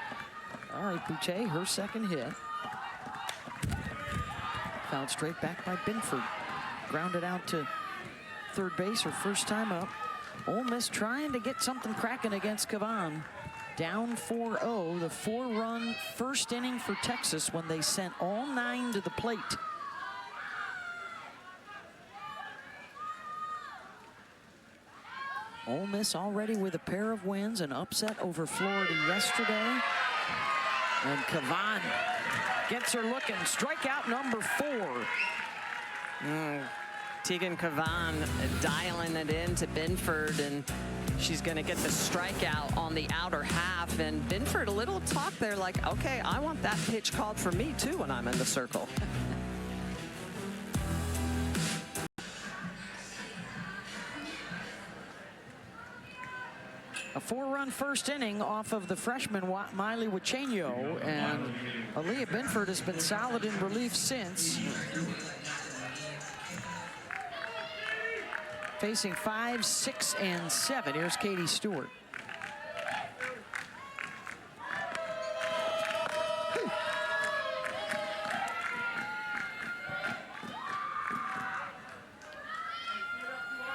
All right, Boutte, her second hit. Fouled straight back by Binford. Grounded out to third base, her first time up. Ole Miss trying to get something cracking against Kavan. Down 4-0, the 4-run first inning for Texas when they sent all 9 to the plate. Ole Miss already with a pair of wins, an upset over Florida yesterday. And Kavan gets her looking. Strikeout number 4. Tegan Kavan dialing it into Binford, and she's going to get the strikeout on the outer half. And Binford, a little talk there like, okay, I want that pitch called for me too when I'm in the circle. A 4-run first inning off of the freshman Miley Wachenio, and Aaliyah Binford has been solid in relief since. Facing 5, 6, and 7. Here's Katie Stewart.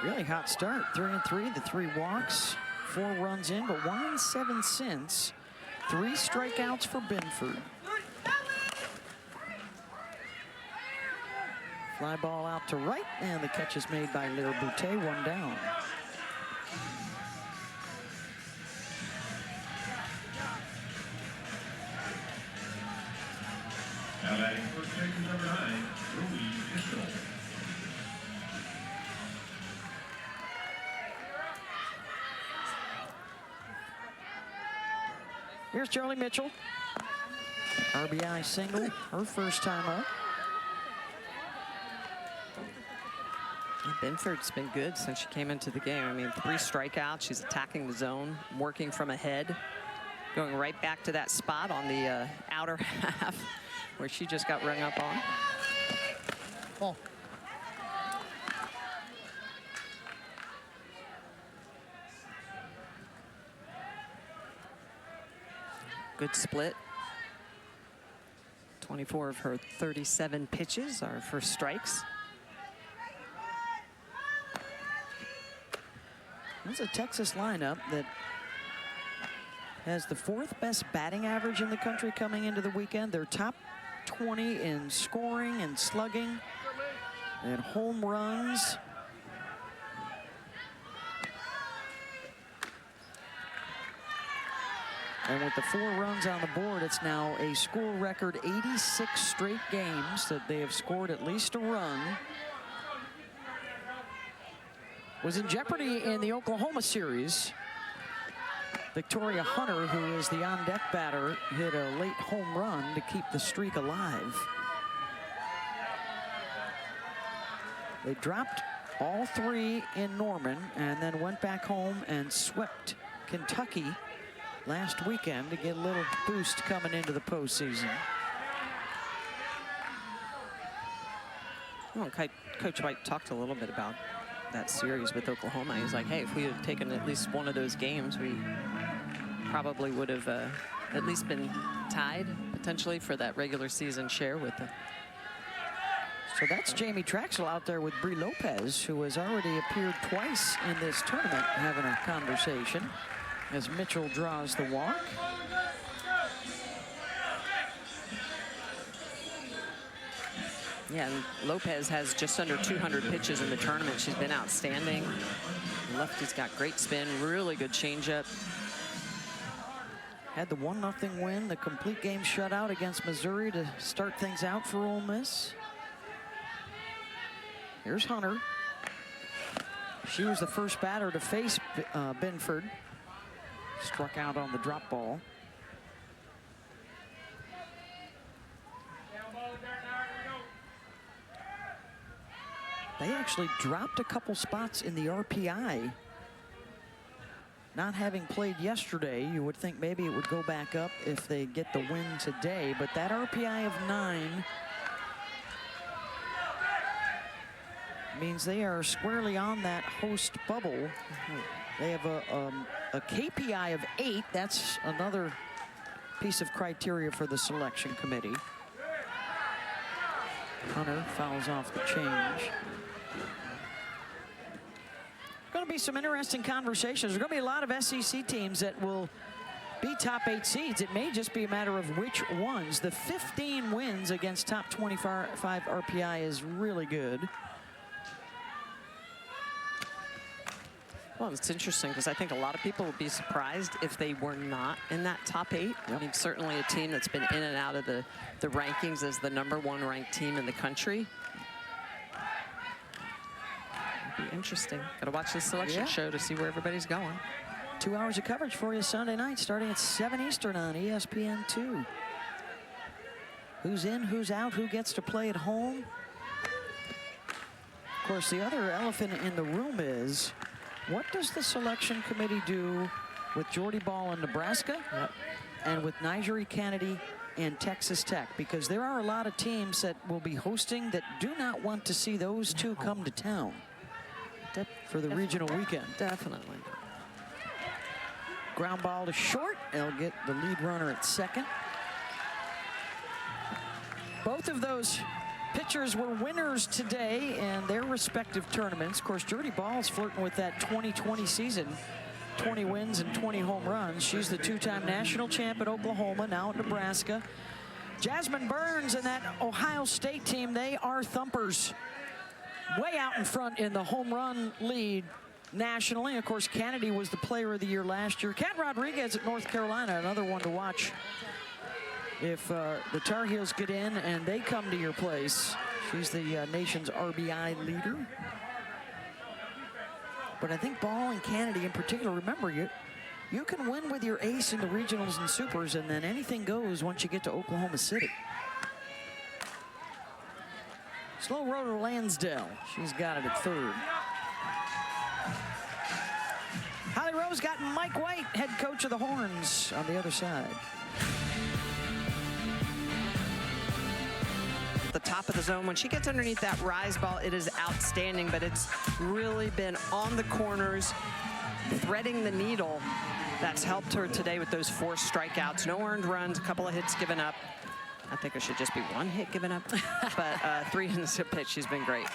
Really hot start. 3-3, the 3 walks, 4 runs in, but 1 and 7 since. 3 strikeouts for Binford. Fly ball out to right, and the catch is made by Lear Boutte, 1 down. Now batting for section number 9, Ruby Mitchell. Here's Charlie Mitchell. RBI single, her first time up. Binford's been good since she came into the game. I mean, 3 strikeouts. She's attacking the zone, working from ahead, going right back to that spot on the outer half where she just got rung up on. Ball. Good split. 24 of her 37 pitches are for strikes. It's a Texas lineup that has the 4th best batting average in the country coming into the weekend. They're top 20 in scoring and slugging and home runs. And with the 4 runs on the board, it's now a school record 86 straight games that they have scored at least a run. Was in jeopardy in the Oklahoma series. Victoria Hunter, who is the on-deck batter, hit a late home run to keep the streak alive. They dropped all 3 in Norman and then went back home and swept Kentucky last weekend to get a little boost coming into the postseason. Well, Coach White talked a little bit about that series with Oklahoma. He's like, hey, if we had taken at least one of those games, we probably would have at least been tied potentially for that regular season share with the. So that's Jamie Traxel out there with Brie Lopez, who has already appeared twice in this tournament, having a conversation as Mitchell draws the walk. Yeah, and Lopez has just under 200 pitches in the tournament. She's been outstanding. The lefty's got great spin, really good changeup. Had the 1-0 win, the complete game shutout against Missouri to start things out for Ole Miss. Here's Hunter. She was the first batter to face Binford. Struck out on the drop ball. They actually dropped a couple spots in the RPI. Not having played yesterday, you would think maybe it would go back up if they get the win today, but that RPI of 9 means they are squarely on that host bubble. They have a KPI of 8. That's another piece of criteria for the selection committee. Hunter fouls off the change. Going to be some interesting conversations. There's going to be a lot of SEC teams that will be top 8 seeds. It may just be a matter of which ones. The 15 wins against top 25 RPI is really good. Well, it's interesting because I think a lot of people would be surprised if they were not in that top 8. Yep. I mean, certainly a team that's been in and out of the rankings as the #1 ranked team in the country. It'd be interesting. Got to watch the selection show to see where everybody's going. 2 hours of coverage for you Sunday night, starting at 7 Eastern on ESPN2. Who's in, who's out, who gets to play at home? Of course, the other elephant in the room is, what does the selection committee do with Jordy Ball in Nebraska and with Nigeri Kennedy and Texas Tech? Because there are a lot of teams that will be hosting that do not want to see those two come to town for the regional weekend. Definitely. Ground ball to short. They'll get the lead runner at second. Both of those pitchers were winners today in their respective tournaments. Of course, Jordy Ball's flirting with that 2020 season. 20 wins and 20 home runs. She's the 2-time national champ at Oklahoma, now at Nebraska. Jasmine Burns and that Ohio State team, they are thumpers. Way out in front in the home run lead nationally. Of course, Kennedy was the player of the year last year. Kat Rodriguez at North Carolina, another one to watch. If the Tar Heels get in and they come to your place, she's the nation's RBI leader. But I think Ball and Kennedy in particular, remember, you can win with your ace in the regionals and supers, and then anything goes once you get to Oklahoma City. Slow roller Lansdale. She's got it at third. Holly Rose got Mike White, head coach of the Horns, on the other side. The top of the zone, when she gets underneath that rise ball, it is outstanding, but it's really been on the corners, threading the needle. That's helped her today with those 4 strikeouts. No earned runs, a couple of hits given up. I think it should just be 1 hit given up, but 3 innings a pitch. She's been great.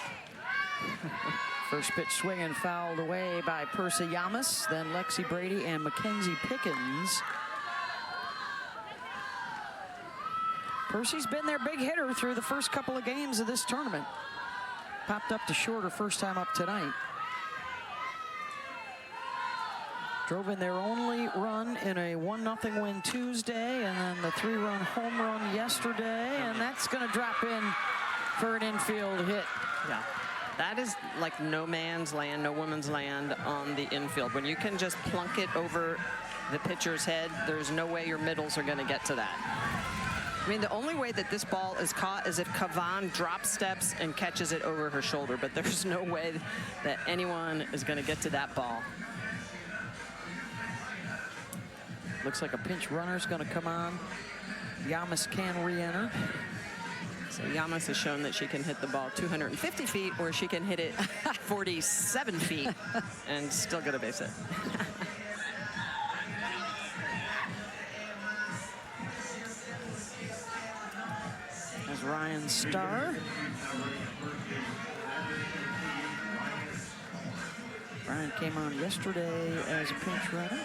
First pitch swinging fouled away by Percy Yamas, then Lexi Brady and Mackenzie Pickens. Percy's been their big hitter through the first couple of games of this tournament. Popped up to short her first time up tonight. Drove in their only run in a 1-0 win Tuesday, and then the 3-run home run yesterday, and that's going to drop in for an infield hit. Yeah, that is like no man's land, no woman's land on the infield. When you can just plunk it over the pitcher's head, there's no way your middles are going to get to that. I mean, the only way that this ball is caught is if Kavan drop steps and catches it over her shoulder, but there's no way that anyone is going to get to that ball. Looks like a pinch runner's going to come on. Yamas can re-enter. So Yamas has shown that she can hit the ball 250 feet, or she can hit it 47 feet and still get a base hit. As Ryan Starr. Ryan came on yesterday as a pinch runner.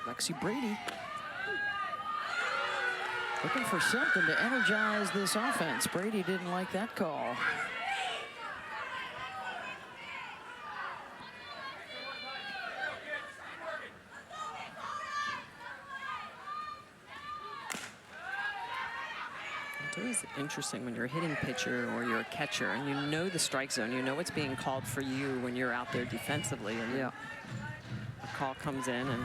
Lexi Brady looking for something to energize this offense. Brady didn't like that call. It's always interesting when you're a hitting pitcher or you're a catcher and you know the strike zone, you know what's being called for you when you're out there defensively, and yeah, a call comes in and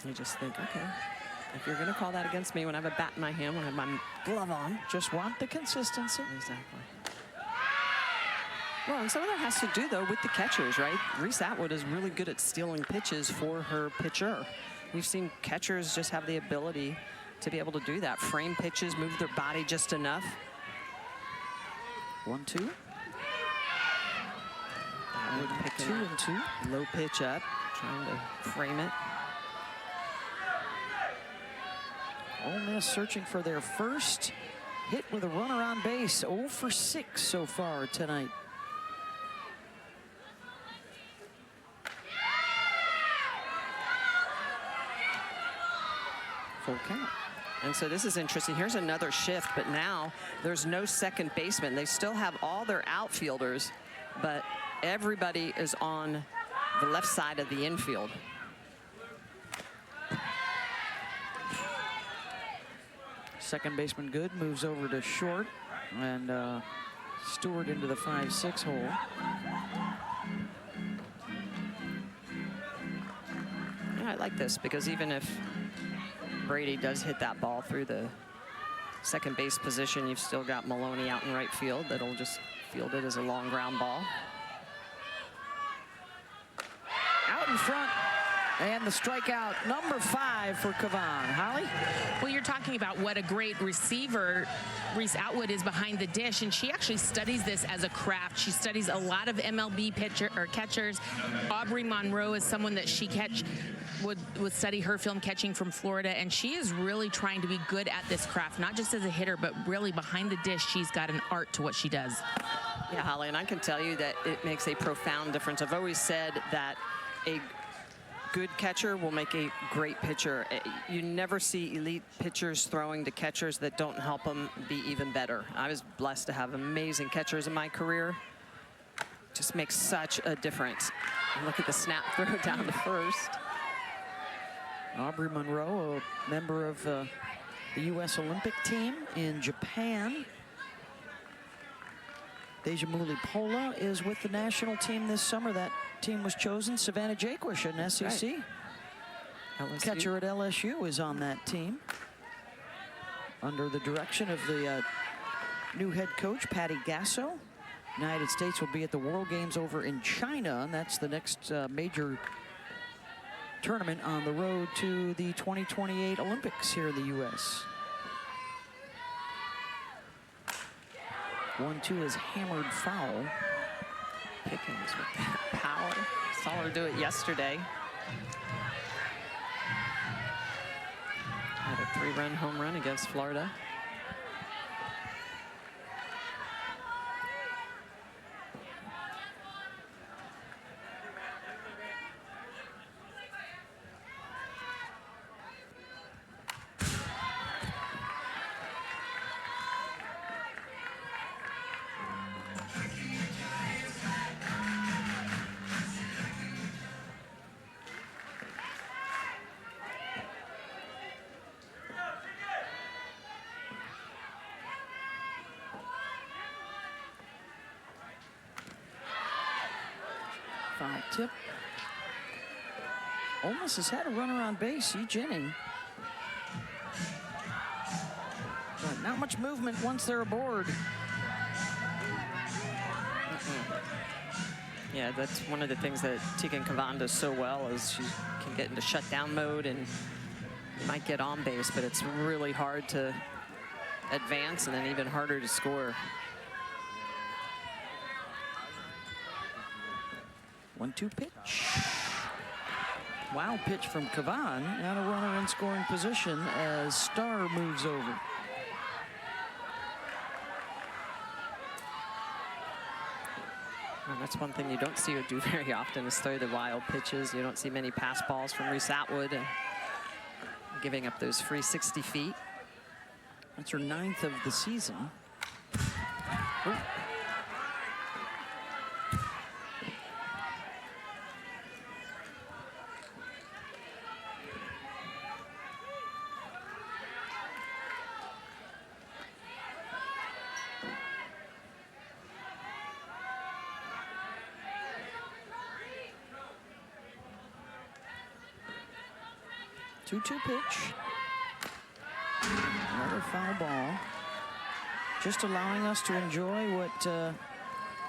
you just think, okay, if you're going to call that against me when I have a bat in my hand, when I have my glove on. just want the consistency. Exactly. Well, and some of that has to do, though, with the catchers, right? Reese Atwood is really good at stealing pitches for her pitcher. We've seen catchers just have the ability to be able to do that. Frame pitches, move their body just enough. 1-2. Atwood picking 2-2. low pitch up, trying to frame it. Ole Miss searching for their first hit with a runner on base. 0 for 6 so far tonight. Full count. And so this is interesting. Here's another shift, but now there's no second baseman. They still have all their outfielders, but everybody is on the left side of the infield. Second baseman Good moves over to short, and Stewart into the 5-6 hole. Yeah, I like this because even if Brady does hit that ball through the second base position, you've still got Maloney out in right field that'll just field it as a long ground ball. Out in front, and the strikeout, number 5 for Kavan. Holly? Well, you're talking about what a great receiver Reese Atwood is behind the dish, and she actually studies this as a craft. She studies a lot of MLB catchers. Aubrey Monroe is someone that she would study her film catching from Florida, and she is really trying to be good at this craft, not just as a hitter, but really behind the dish. She's got an art to what she does. Yeah, Holly, and I can tell you that it makes a profound difference. I've always said that a good catcher will make a great pitcher. You never see elite pitchers throwing to catchers that don't help them be even better. I was blessed to have amazing catchers in my career. Just makes such a difference. And look at the snap throw down to first. Aubrey Monroe, a member of the U.S. Olympic team in Japan. Dejamuli Pola is with the national team this summer. That team was chosen. Savannah Jaquish, an SEC catcher at LSU, is on that team under the direction of the new head coach, Patty Gasso. United States will be at the World Games over in China, and that's the next major tournament on the road to the 2028 Olympics here in the U.S. 1-2 is hammered foul. Pickens with that power. Saw her do it yesterday. Had a 3-run home run against Florida. Foul tip. Ole Miss has had a runner on base each inning. But not much movement once they're aboard. Yeah, that's one of the things that Tegan Kavan does so well, is she can get into shutdown mode and you might get on base, but it's really hard to advance and then even harder to score. 1-2 pitch. Wild pitch from Kavan. Now a runner in scoring position as Starr moves over. Well, that's one thing you don't see her do very often, is throw the wild pitches. You don't see many pass balls from Reese Atwood, giving up those free 60 feet. That's her 9th of the season. Ooh. 2-2 pitch. Another foul ball. Just allowing us to enjoy what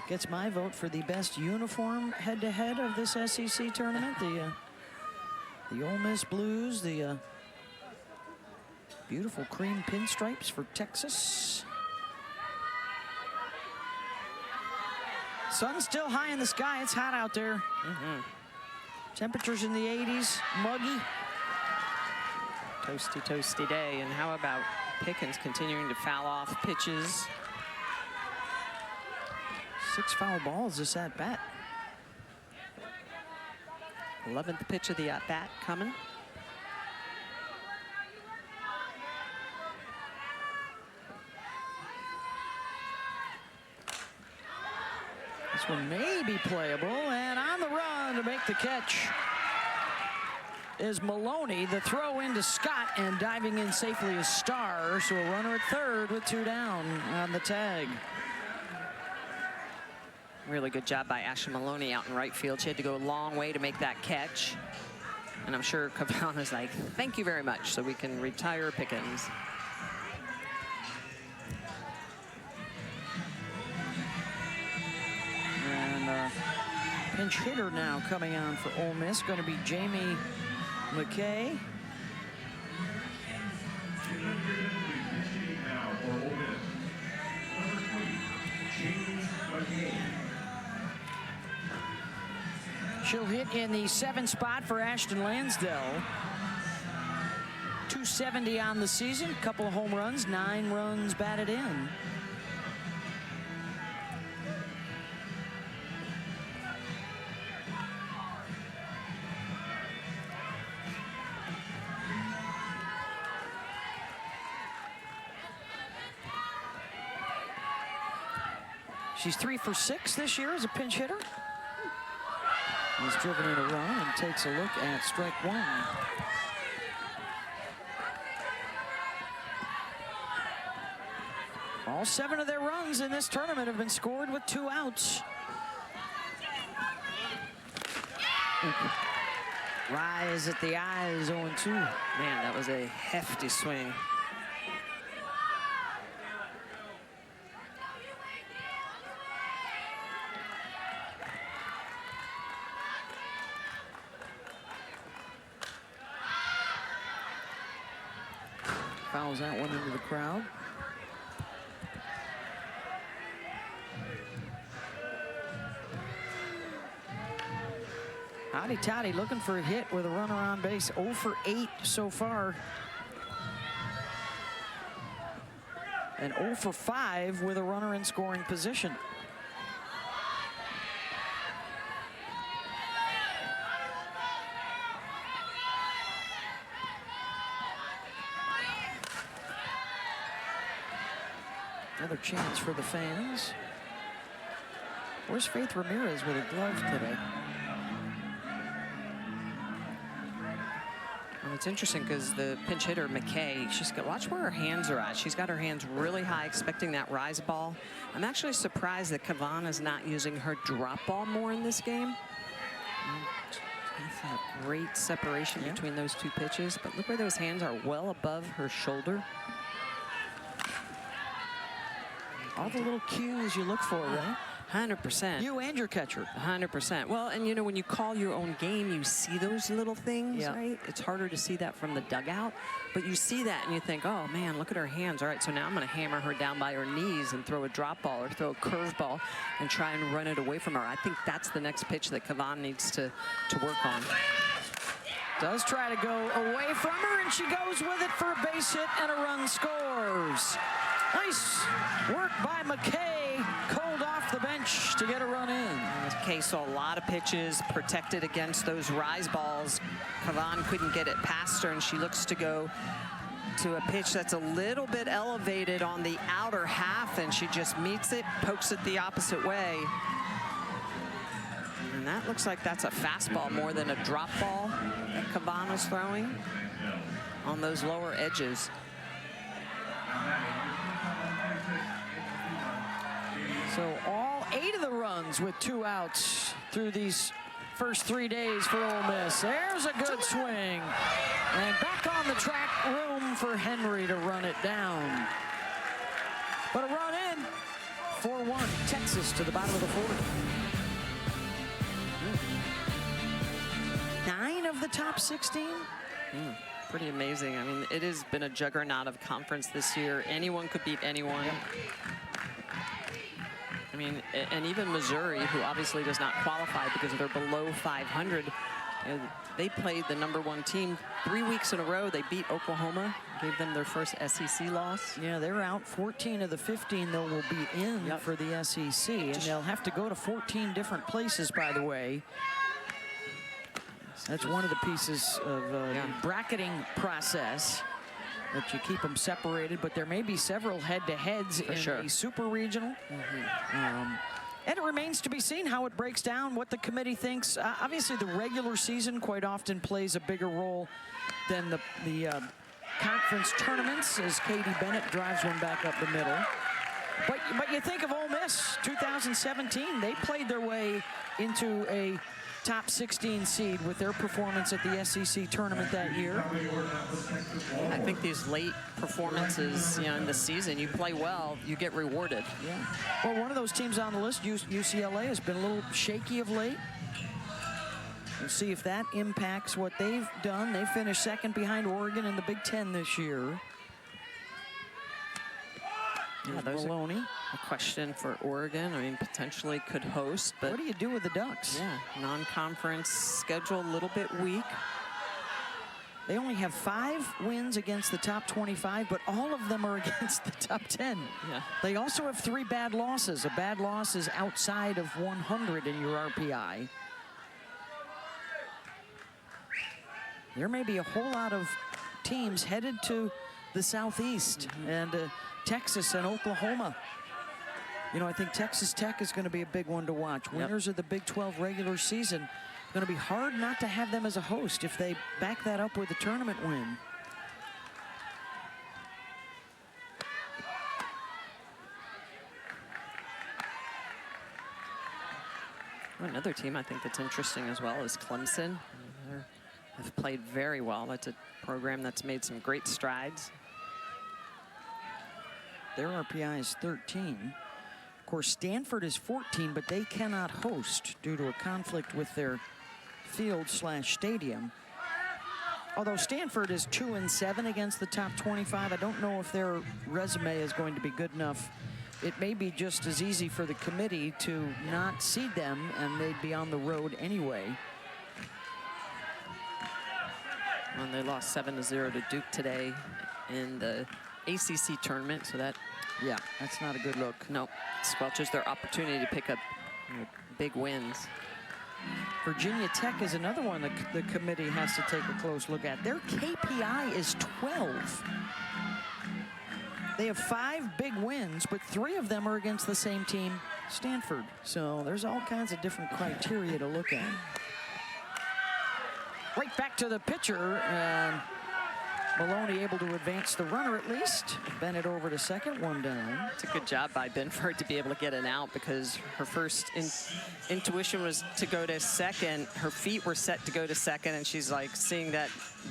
gets my vote for the best uniform head-to-head of this SEC tournament. The Ole Miss Blues, the beautiful cream pinstripes for Texas. Sun's still high in the sky. It's hot out there. Temperatures in the 80s, muggy. Toasty, toasty day. And how about Pickens continuing to foul off pitches? 6 foul balls this at bat. 11th pitch of the at bat coming. This one may be playable, and on the run to make the catch is Maloney. The throw into Scott, and diving in safely is Starr. So a runner at third with 2 down on the tag. Really good job by Ashley Maloney out in right field. She had to go a long way to make that catch. And I'm sure Kavan is like, thank you very much, so we can retire Pickens. And pinch hitter now coming on for Ole Miss, going to be Jamie McKay. Now for Ole Miss, number 3, Tegan Kavan. She'll hit in the 7th spot for Ashton Lansdale. 270 on the season, couple of home runs, 9 runs batted in. She's 3 for 6 this year as a pinch hitter. He's driven in a run and takes a look at strike one. All 7 of their runs in this tournament have been scored with 2 outs. Rise at the eyes, 0-2. Man, that was a hefty swing. Fouls that one into the crowd. Hotty Toddy looking for a hit with a runner on base. 0 for 8 so far. And 0 for 5 with a runner in scoring position. Another chance for the fans. Where's Faith Ramirez with a glove today? Well, it's interesting because the pinch hitter, McKay, watch where her hands are at. She's got her hands really high, expecting that rise ball. I'm actually surprised that Kavan is not using her drop ball more in this game. That's a great separation between those 2 pitches, but look where those hands are, well above her shoulder. All the little cues you look for, right? 100%. You and your catcher. 100%. Well, and you know, when you call your own game, you see those little things, Yeah. right? It's harder to see that from the dugout, but you see that and you think, oh man, look at her hands. All right, so now I'm going to hammer her down by her knees and throw a drop ball or throw a curve ball and try and run it away from her. I think that's the next pitch that Kavan needs to work on. Does try to go away from her, and she goes with it for a base hit, and a run scores. Nice work by McKay, cold off the bench to get a run in. So all 8 of the runs with 2 outs through these first 3 days for Ole Miss. There's a good swing. And back on the track, room for Henry to run it down. But a run in, 4-1, Texas to the bottom of the 4th. 9 of the top 16. Pretty amazing. I mean, it has been a juggernaut of conference this year. Anyone could beat anyone. I mean, and even Missouri, who obviously does not qualify because they're below 500, and they played the #1 team 3 weeks in a row. They beat Oklahoma, gave them their first SEC loss. Yeah, they're out. 14 of the 15, though, will be in for the SEC. And they'll have to go to 14 different places, by the way. That's one of the pieces of the bracketing process, that you keep them separated, but there may be several head-to-heads in a super regional. And it remains to be seen how it breaks down, what the committee thinks. Obviously, the regular season quite often plays a bigger role than the conference tournaments, as Katie Bennett drives one back up the middle. But you think of Ole Miss, 2017, they played their way into a top 16 seed with their performance at the SEC tournament that year. I think these late performances, you know, in the season, you play well, you get rewarded. Yeah. Well, one of those teams on the list, UCLA, has been a little shaky of late. We'll see if that impacts what they've done. They finished second behind Oregon in the Big Ten this year. Yeah, those are a question for Oregon. I mean, potentially could host, but what do you do with the Ducks? Yeah, non-conference schedule a little bit weak. They only have 5 wins against the top 25, but all of them are against the top 10. Yeah. They also have 3 bad losses. A bad loss is outside of 100 in your RPI. There may be a whole lot of teams headed to the Southeast and Texas and Oklahoma. You know, I think Texas Tech is going to be a big one to watch. Winners of the Big 12 regular season. Going to be hard not to have them as a host if they back that up with a tournament win. Another team I think that's interesting as well is Clemson. They've played very well. That's a program that's made some great strides. Their RPI is 13. Of course, Stanford is 14, but they cannot host due to a conflict with their field/stadium. Although Stanford is 2-7 against the top 25, I don't know if their resume is going to be good enough. It may be just as easy for the committee to not seed them, and they'd be on the road anyway. And they lost 7-0 to Duke today in the ACC tournament, so that, yeah, that's not a good look. No, squelches their opportunity to pick up big wins. Virginia Tech is another one that the committee has to take a close look at. Their KPI is 12. They have 5 big wins, but 3 of them are against the same team, Stanford. So there's all kinds of different criteria to look at. Right back to the pitcher, and Maloney able to advance the runner at least. Bennett over to second, 1 down. It's a good job by Binford to be able to get an out, because her first intuition was to go to second. Her feet were set to go to second, and she's like seeing that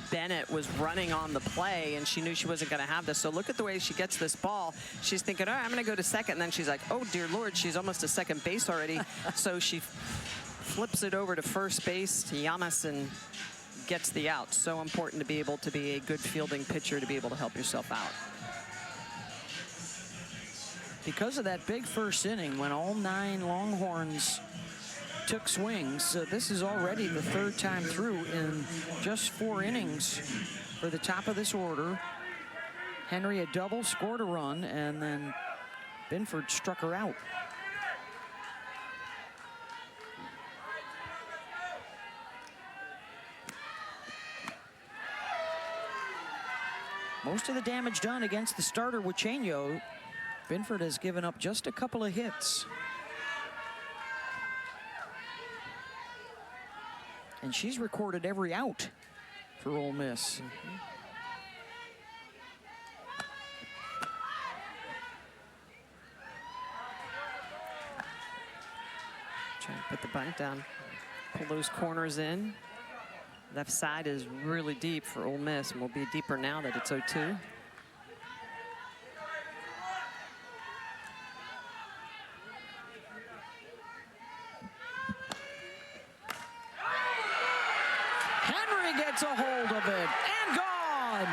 Bennett was running on the play, and she knew she wasn't going to have this. So look at the way she gets this ball. She's thinking, all right, I'm going to go to second. And then she's like, oh, dear Lord, she's almost to second base already. So she flips it over to first base to Yamas and gets the out. So important to be able to be a good fielding pitcher to be able to help yourself out. Because of that big first inning when all 9 Longhorns took swings, this is already the 3rd time through in just 4 innings for the top of this order. Henry a double, scored a run, and then Binford struck her out. Most of the damage done against the starter Wachenio. Binford has given up just a couple of hits. And she's recorded every out for Ole Miss. Trying to put the bunt down, pull those corners in. Left side is really deep for Ole Miss, and will be deeper now that it's 0-2. Henry gets a hold of it and gone.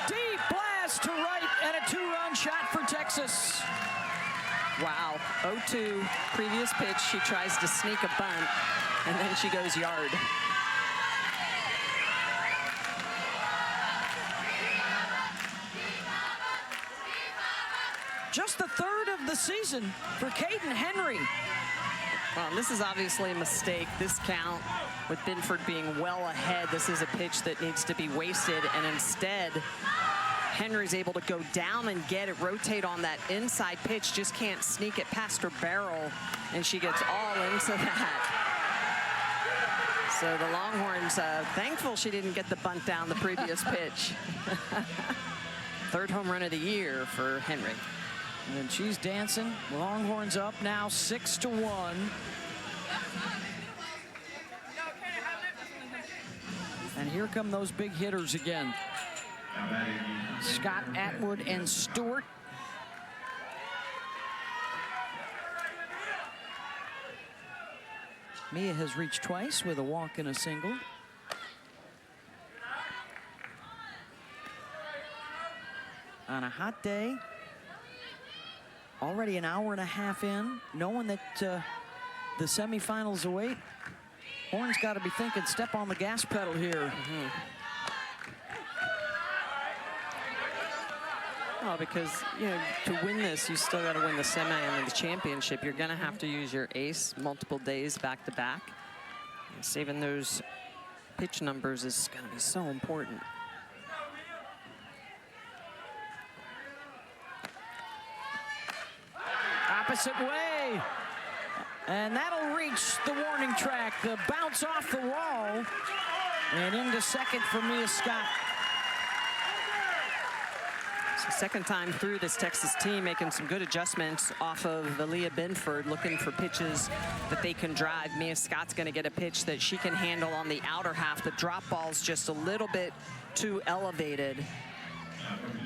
Deep blast to right and a 2-run shot for Texas. Wow, 0-2, previous pitch. She tries to sneak a bunt, and then she goes yard. Just the 3rd of the season for Caden Henry. Well, this is obviously a mistake. This count with Binford being well ahead. This is a pitch that needs to be wasted, and instead, Henry's able to go down and get it, rotate on that inside pitch, just can't sneak it past her barrel, and she gets all into that. So the Longhorns, thankful she didn't get the bunt down the previous pitch. 3rd home run of the year for Henry. And she's dancing. Longhorns up now 6-1. And here come those big hitters again. Scott Atwood and Stewart. Mia has reached twice with a walk and a single. On a hot day, already an hour and a half in, knowing that the semifinals await, Horn's got to be thinking, step on the gas pedal here. Well, because, you know, to win this, you still got to win the semi and the championship. You're going to have to use your ace multiple days back to back. And saving those pitch numbers is going to be so important. opposite way. And that'll reach the warning track. The bounce off the wall. And into second for Mia Scott. So second time through this Texas team, making some good adjustments off of Aaliyah Binford, looking for pitches that they can drive. Mia Scott's going to get a pitch that she can handle on the outer half. The drop ball's just a little bit too elevated.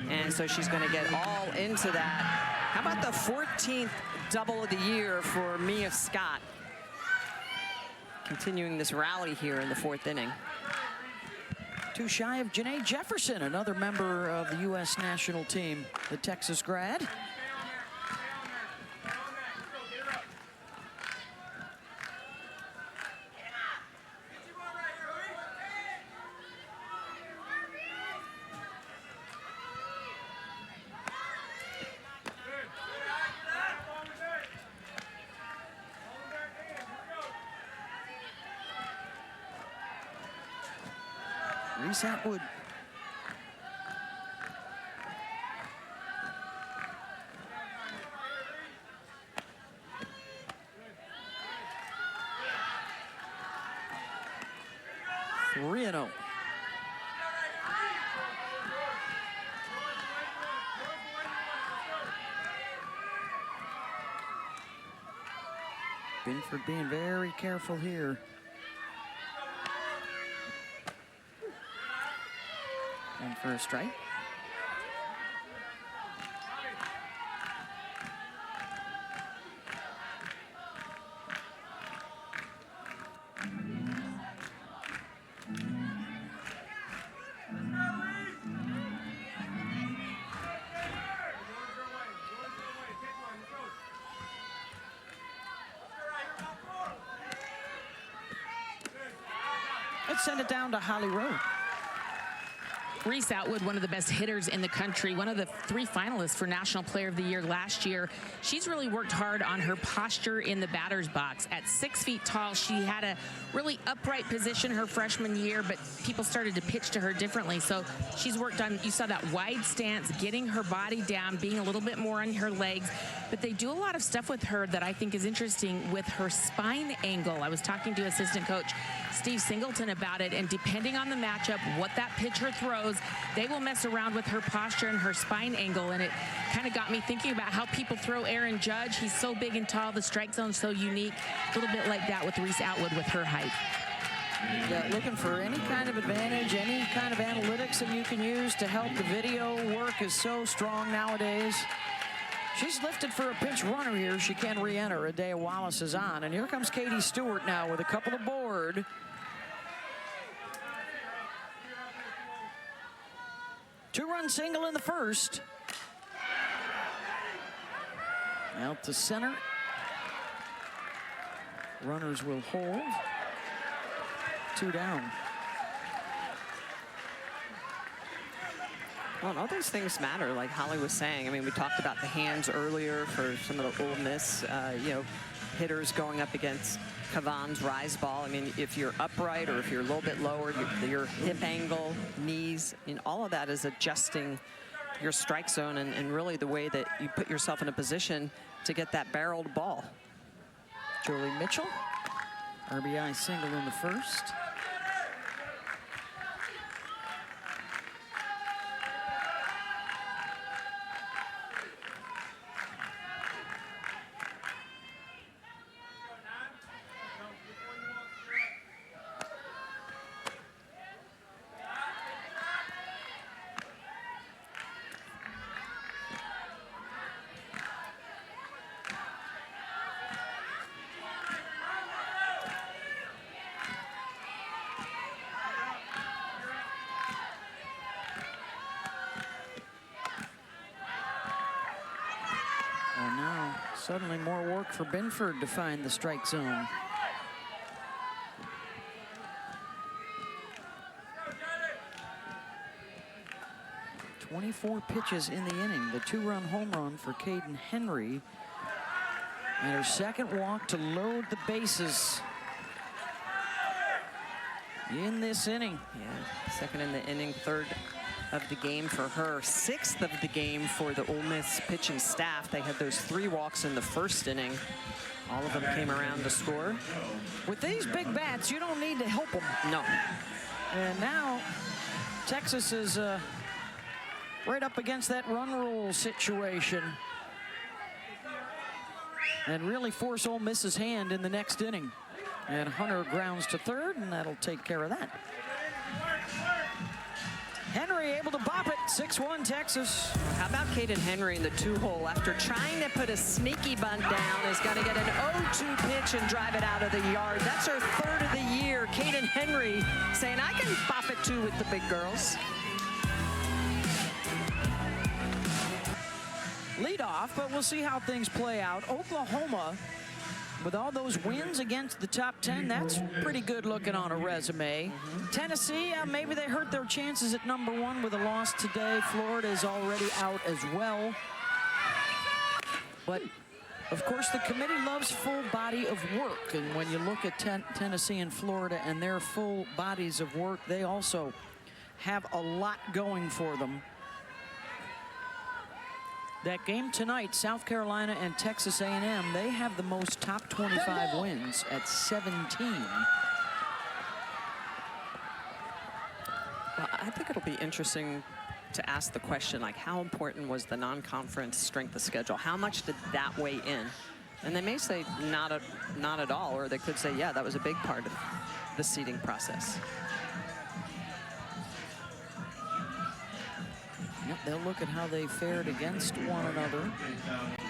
And so she's going to get all into that. How about the 14th double of the year for Mia Scott? Continuing this rally here in the fourth inning. Too shy of Janae Jefferson, another member of the U.S. national team, the Texas grad. Reese Atwood. Three and 0. Binford being very careful here. And for a strike. Let's send it down to Holly Rowe. Reese Atwood, one of the best hitters in the country, one of the 3 finalists for National Player of the Year last year. She's really worked hard on her posture in the batter's box. At 6 feet tall, she had a really upright position her freshman year, but people started to pitch to her differently. So she's worked on, you saw that wide stance, getting her body down, being a little bit more on her legs. But they do a lot of stuff with her that I think is interesting with her spine angle. I was talking to assistant coach Steve Singleton about it, and depending on the matchup, what that pitcher throws, they will mess around with her posture and her spine angle. And it kind of got me thinking about how people throw Aaron Judge. He's so big and tall, the strike zone's so unique. A little bit like that with Reese Atwood with her height. Yeah, looking for any kind of advantage, any kind of analytics that you can use to help. The video work is so strong nowadays. She's lifted for a pinch runner here. She can re-enter. Adea Wallace is on. And here comes Katie Stewart now with a couple aboard. Two-run single in the first. Out to center. Runners will hold. 2 down. Well, and all those things matter, like Holly was saying. I mean, we talked about the hands earlier for some of the Ole Miss, hitters going up against Kavan's rise ball. I mean, if you're upright or if you're a little bit lower, your hip angle, knees, all of that is adjusting your strike zone and really the way that you put yourself in a position to get that barreled ball. Jolie Mitchell, RBI single in the first. Suddenly more work for Binford to find the strike zone. "24 pitches in the inning. The 2-run home run for Caden Henry. And her second walk to load the bases in this inning. Yeah, second in the inning, third of the game for her, 6th of the game for the Ole Miss pitching staff. They had those 3 walks in the first inning. All of them came around to score. With these big bats, you don't need to help them. No. And now Texas is right up against that run rule situation and really force Ole Miss's hand in the next inning. And Hunter grounds to third, and that'll take care of that. Henry able to bop it, 6-1 Texas. How about Caden Henry in the 2-hole after trying to put a sneaky bunt down, is going to get an 0-2 pitch and drive it out of the yard. That's her 3rd of the year. Caden Henry saying, I can bop it too with the big girls. Lead off, but we'll see how things play out. Oklahoma, with all those wins against the top 10, that's pretty good looking on a resume. Tennessee, maybe they hurt their chances at #1 with a loss today. Florida is already out as well. But, of course, the committee loves full body of work. And when you look at Tennessee and Florida and their full bodies of work, they also have a lot going for them. That game tonight, South Carolina and Texas A&M, they have the most top 25 wins at 17. Well, I think it'll be interesting to ask the question, like, how important was the non-conference strength of schedule? How much did that weigh in? And they may say not at all, or they could say, yeah, that was a big part of the seeding process. Yep, they'll look at how they fared against one another.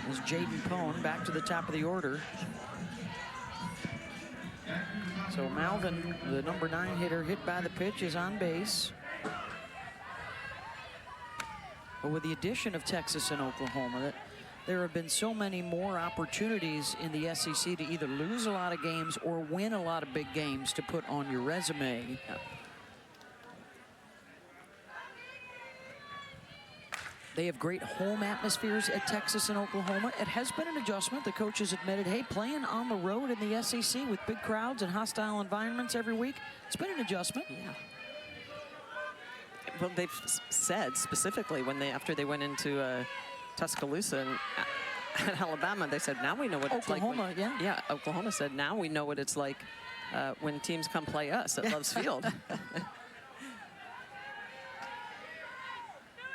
As Jaden Pone back to the top of the order. So Malvin, the #9 hitter, hit by the pitch, is on base. But with the addition of Texas and Oklahoma, there have been so many more opportunities in the SEC to either lose a lot of games or win a lot of big games to put on your resume. They have great home atmospheres at Texas and Oklahoma. It has been an adjustment. The coaches admitted, hey, playing on the road in the SEC with big crowds and hostile environments every week, it's been an adjustment. Yeah. Well, they've said specifically after they went into Tuscaloosa and at Alabama, they said, now we know what it's like. Oklahoma, yeah. Yeah, Oklahoma said, now we know what it's like when teams come play us at Love's Field.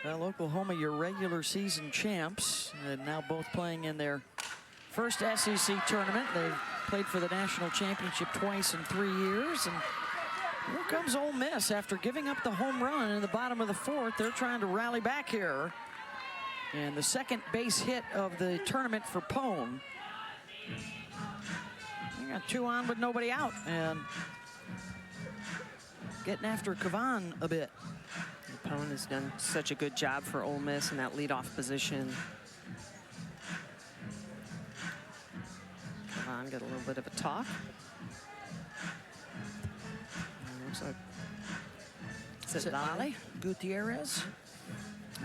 Well, Oklahoma, your regular season champs, and now both playing in their first SEC tournament. They've played for the national championship twice in 3 years. And here comes Ole Miss after giving up the home run in the bottom of the 4th. They're trying to rally back here. And the second base hit of the tournament for Pone. You got 2 on with nobody out. And getting after Kavan a bit. Pone has done such a good job for Ole Miss in that leadoff position. Kavan get a little bit of a talk. Looks like Lale Gutierrez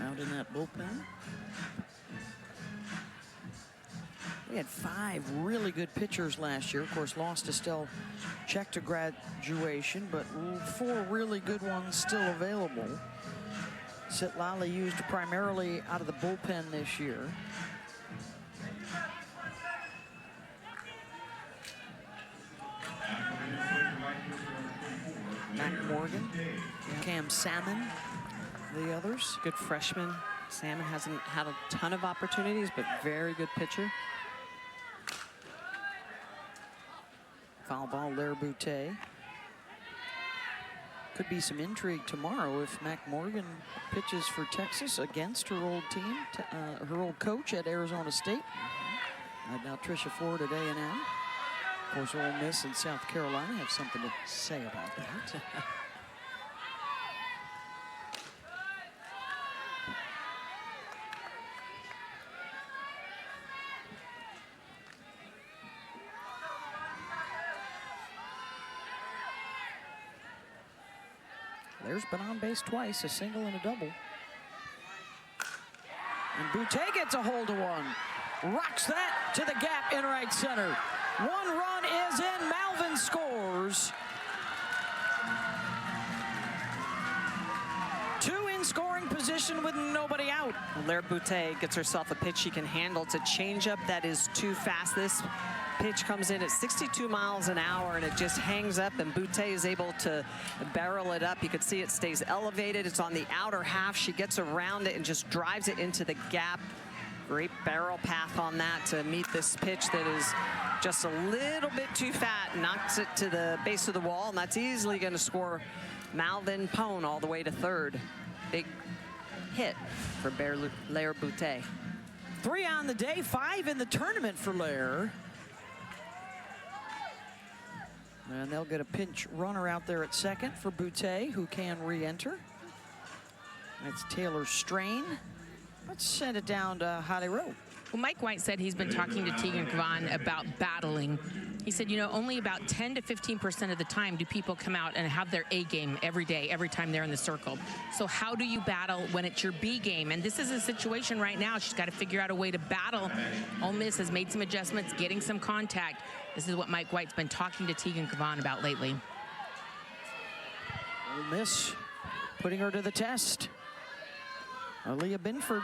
out in that bullpen. We had 5 really good pitchers last year. Of course, lost Estelle Check to graduation, but 4 really good ones still available. Sitlali used primarily out of the bullpen this year. Mac Morgan, Cam Salmon, the others. good freshman. Salmon hasn't had a ton of opportunities, but very good pitcher. Foul ball there, Boutte. Could be some intrigue tomorrow if Mac Morgan pitches for Texas against her old team, her old coach at Arizona State. Now Tricia Ford at A&M. Of course, Ole Miss and South Carolina have something to say about that. There's been on base twice, a single and a double. And Boutte gets a hold of one. Rocks that to the gap in right center. 1 run is in. Malvin scores. 2 in scoring position with nobody out. Lair Boutte gets herself a pitch she can handle. It's a changeup that is too fast. This pitch comes in at 62 miles an hour, and it just hangs up, and Boutte is able to barrel it up. You can see it stays elevated. It's on the outer half. She gets around it and just drives it into the gap. Great barrel path on that to meet this pitch that is just a little bit too fat. Knocks it to the base of the wall, and that's easily going to score Malvin Pone all the way to third. Big hit for Lair Boutte. 3 on the day, 5 in the tournament for Lair. And they'll get a pinch runner out there at second for Boutte, who can re-enter. That's Taylor Strain. Let's send it down to Holly Rowe. Well, Mike White said he's been talking to Tegan Kavan about battling. He said, you know, only about 10 to 15% of the time do people come out and have their A game every day, every time they're in the circle. So how do you battle when it's your B game? And this is a situation right now. She's got to figure out a way to battle. Ole Miss has made some adjustments, getting some contact. This is what Mike White's been talking to Tegan Kavan about lately. Ole Miss putting her to the test. Aaliyah Binford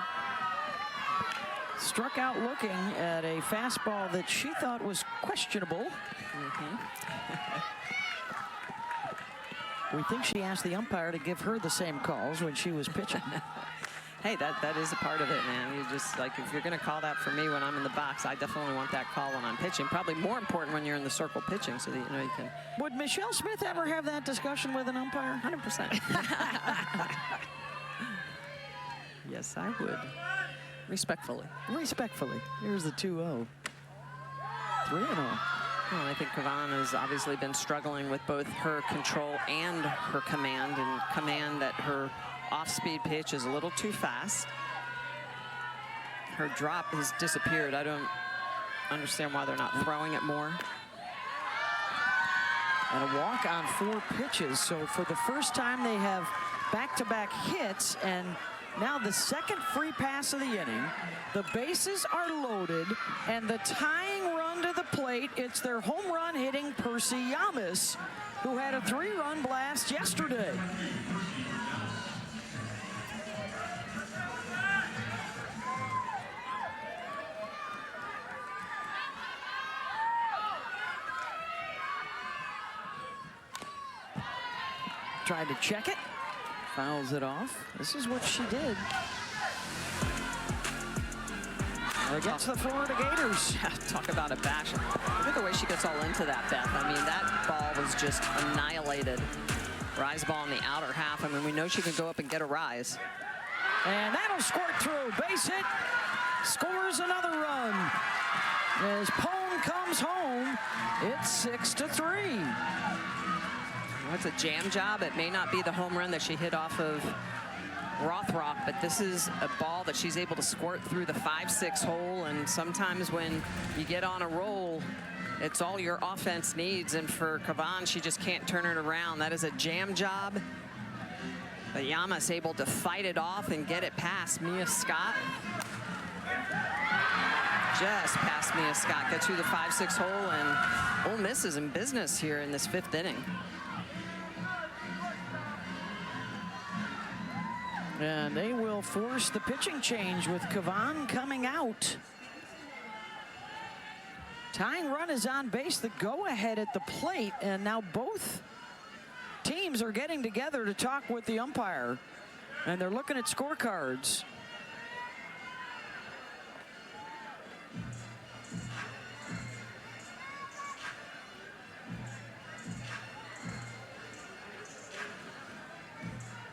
struck out looking at a fastball that she thought was questionable. We think she asked the umpire to give her the same calls when she was pitching. Hey, that is a part of it, man. You just, like, if you're going to call that for me when I'm in the box, I definitely want that call when I'm pitching. Probably more important when you're in the circle pitching, so that you know you can. Would Michelle Smith ever have that discussion with an umpire? 100%. Yes, I would. Respectfully. Respectfully. Here's the 2-0. 3-0. Well, I think Kavan has obviously been struggling with both her control and her command, and command that her off-speed pitch is a little too fast. Her drop has disappeared. I don't understand why they're not throwing it more. And a walk on 4 pitches. So for the first time, they have back-to-back hits, and now the second free pass of the inning. The bases are loaded, and the tying run to the plate, it's their home run hitting Percy Yamas, who had a 3-run blast yesterday. Tried to check it. Fouls it off. This is what she did against the Florida Gators. Talk about a bash. Look at the way she gets all into that, Beth. I mean, that ball was just annihilated. Rise ball in the outer half. I mean, we know she can go up and get a rise. And that'll squirt through. Base hit. Scores another run. As Pone comes home, it's 6-3. It's a jam job. It may not be the home run that she hit off of Rothrock, but this is a ball that she's able to squirt through the 5-6 hole. And sometimes when you get on a roll, it's all your offense needs. And for Kavan, she just can't turn it around. That is a jam job. But Yamas able to fight it off and get it past Mia Scott. Just past Mia Scott. Gets through the 5-6 hole, and Ole Miss is in business here in this 5th inning. And they will force the pitching change with Kavan coming out. Tying run is on base, the go-ahead at the plate, and now both teams are getting together to talk with the umpire, and they're looking at scorecards.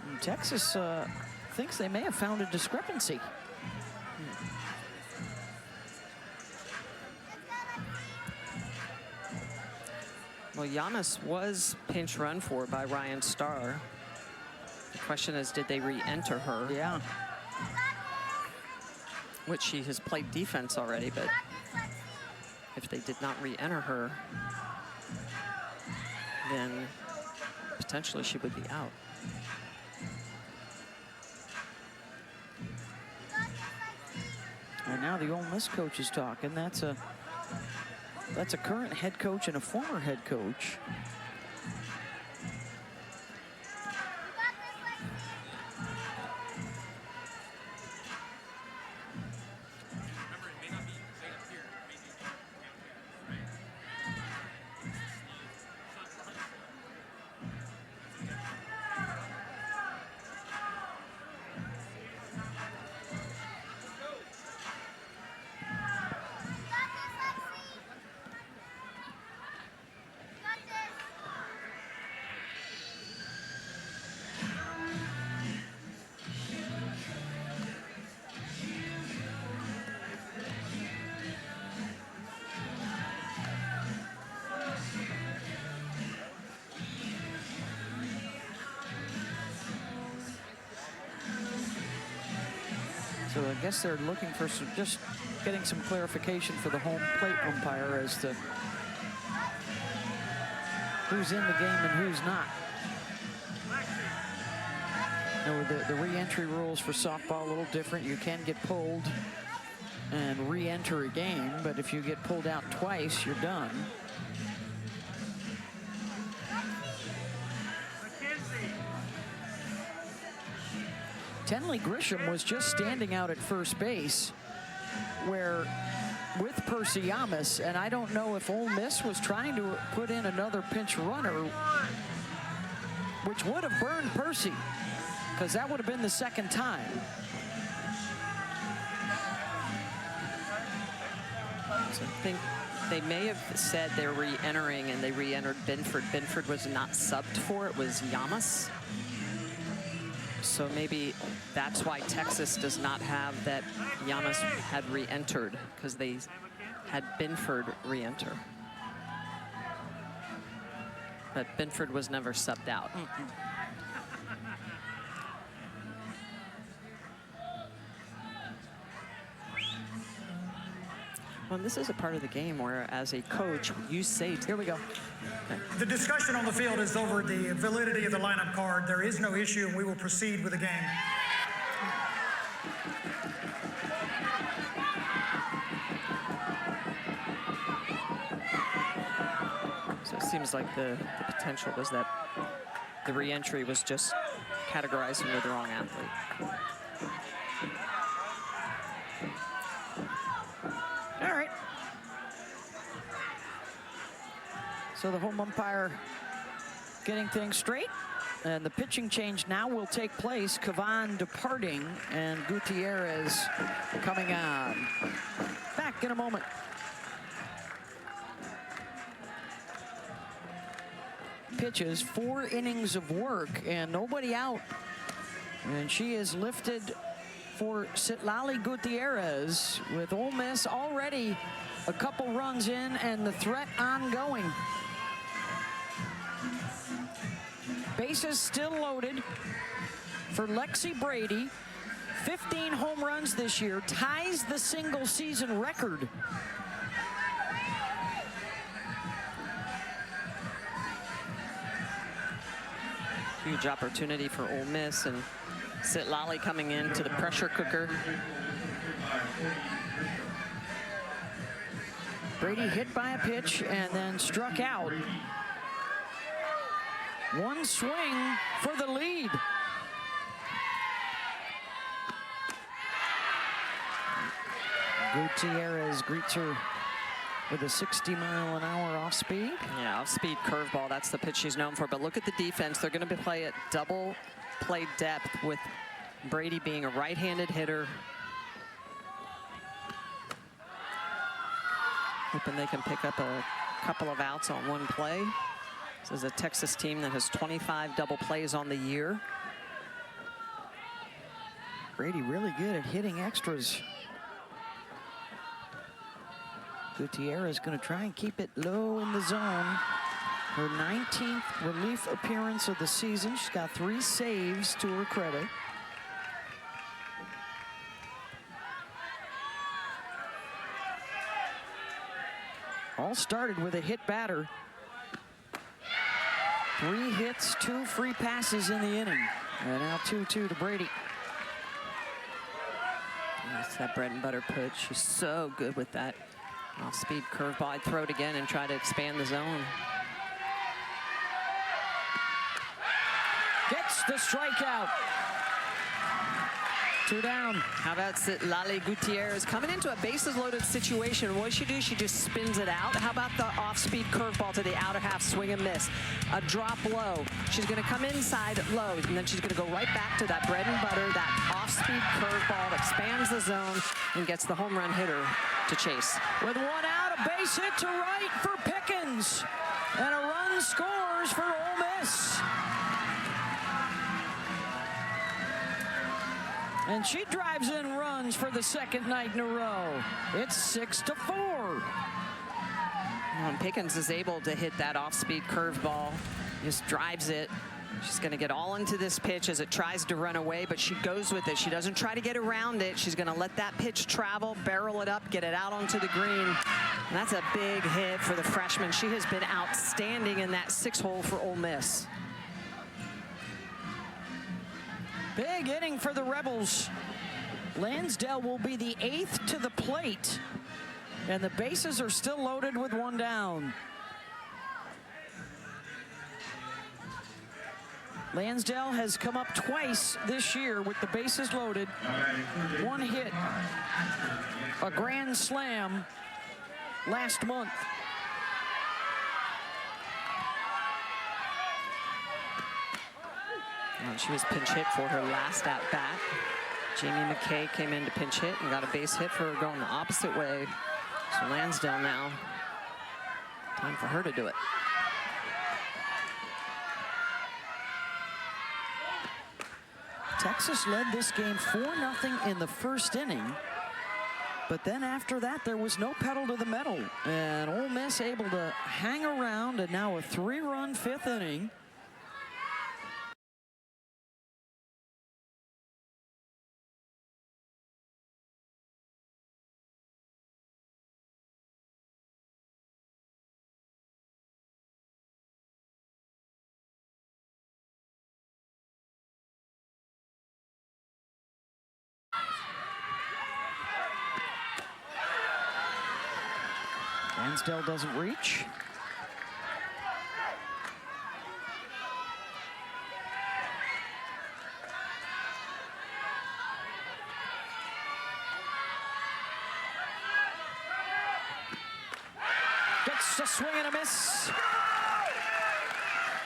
And Texas thinks they may have found a discrepancy. Well, Yamas was pinch run for by Ryan Starr. The question is, did they re-enter her? Yeah. Which she has played defense already, but if they did not re-enter her, then potentially she would be out. And now the Ole Miss coach is talking. That's a current head coach and a former head coach. So I guess they're looking for just getting some clarification for the home plate umpire as to who's in the game and who's not. The re-entry rules for softball a little different. You can get pulled and re-enter a game, but if you get pulled out twice, you're done. Tenley Grisham was just standing out at first base where with Percy Yamas, and I don't know if Ole Miss was trying to put in another pinch runner, which would have burned Percy, because that would have been the second time. So I think they may have said they're re-entering, and they re-entered Binford. Binford was not subbed for, it was Yamas. So maybe that's why Texas does not have that Yamas had re-entered, because they had Binford re-enter. But Binford was never subbed out. Well, this is a part of the game where, as a coach, you say, here we go. The discussion on the field is over the validity of the lineup card. There is no issue, and we will proceed with the game. So it seems like the potential was that the re-entry was just categorized under the wrong athlete. All right. So the home umpire getting things straight, and the pitching change now will take place. Kavan departing and Gutierrez coming on. Back in a moment. Pitches, 4 innings of work and nobody out. And she is lifted for Citlali Gutierrez, with Ole Miss already a couple runs in and the threat ongoing. Bases still loaded for Lexi Brady. 15 home runs this year, ties the single season record. Huge opportunity for Ole Miss, and Citlali coming into the pressure cooker. Brady hit by a pitch and then struck out. One swing for the lead. Gutierrez greets her with a 60-mile-an-hour off-speed. Yeah, off-speed curveball, that's the pitch she's known for. But look at the defense. They're going to play at double play depth, with Brady being a right-handed hitter. Hoping they can pick up a couple of outs on one play. This is a Texas team that has 25 double plays on the year. Brady really good at hitting extras. Gutierrez going to try and keep it low in the zone. Her 19th relief appearance of the season. She's got 3 saves to her credit. All started with a hit batter. 3 hits, 2 free passes in the inning. And now 2-2 to Brady. That's that bread and butter pitch. She's so good with that off-speed curveball. I'd throw it again and try to expand the zone. Gets the strikeout. 2 down. How about Citlali Gutierrez coming into a bases-loaded situation? What does she do? She just spins it out. How about the off-speed curveball to the outer half, swing and miss? A drop low. She's going to come inside low, and then she's going to go right back to that bread and butter, that off-speed curveball that expands the zone and gets the home run hitter to chase. With 1 out, a base hit to right for Pickens. And a run scores for Ole Miss. And she drives in runs for the 2nd night in a row. It's 6-4. And Pickens is able to hit that off-speed curveball, just drives it, She's going to get all into this pitch as it tries to run away, but she goes with it. She doesn't try to get around it. She's going to let that pitch travel, barrel it up, get it out onto the green. And that's a big hit for the freshman. She has been outstanding in that 6-hole for Ole Miss. Big inning for the Rebels. Lansdale will be the 8th to the plate, and the bases are still loaded with 1 down. Lansdale has come up twice this year with the bases loaded. 1 hit, a grand slam last month. She was pinch hit for her last at-bat. Jamie McKay came in to pinch hit and got a base hit for her going the opposite way. So Lansdale now, time for her to do it. Texas led this game 4-0 in the first inning. But then after that, there was no pedal to the metal. And Ole Miss able to hang around, and now a 3-run 5th inning. Lansdale doesn't reach. Gets a swing and a miss.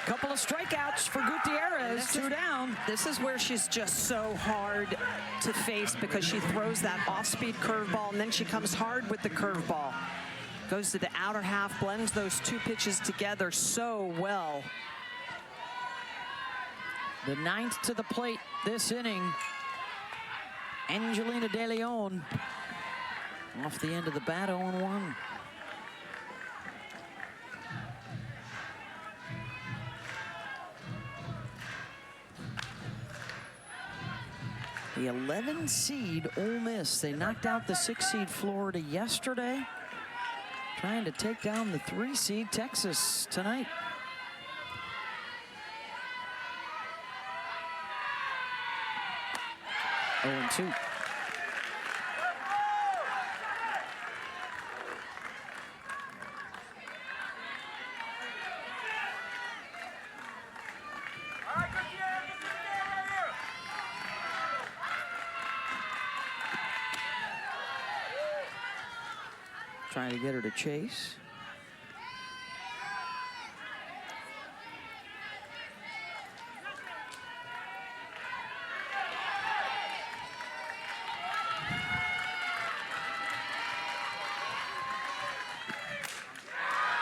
Couple of strikeouts for Gutierrez, 2 down. This is where she's just so hard to face because she throws that off-speed curveball and then she comes hard with the curveball. Goes to the outer half, blends those 2 pitches together so well. The 9th to the plate this inning. Angelina De Leon off the end of the bat, 0-1. The 11 seed Ole Miss. They knocked out the 6 seed Florida yesterday. Trying to take down the 3 seed Texas tonight. Oh, and 2. Trying to get her to chase.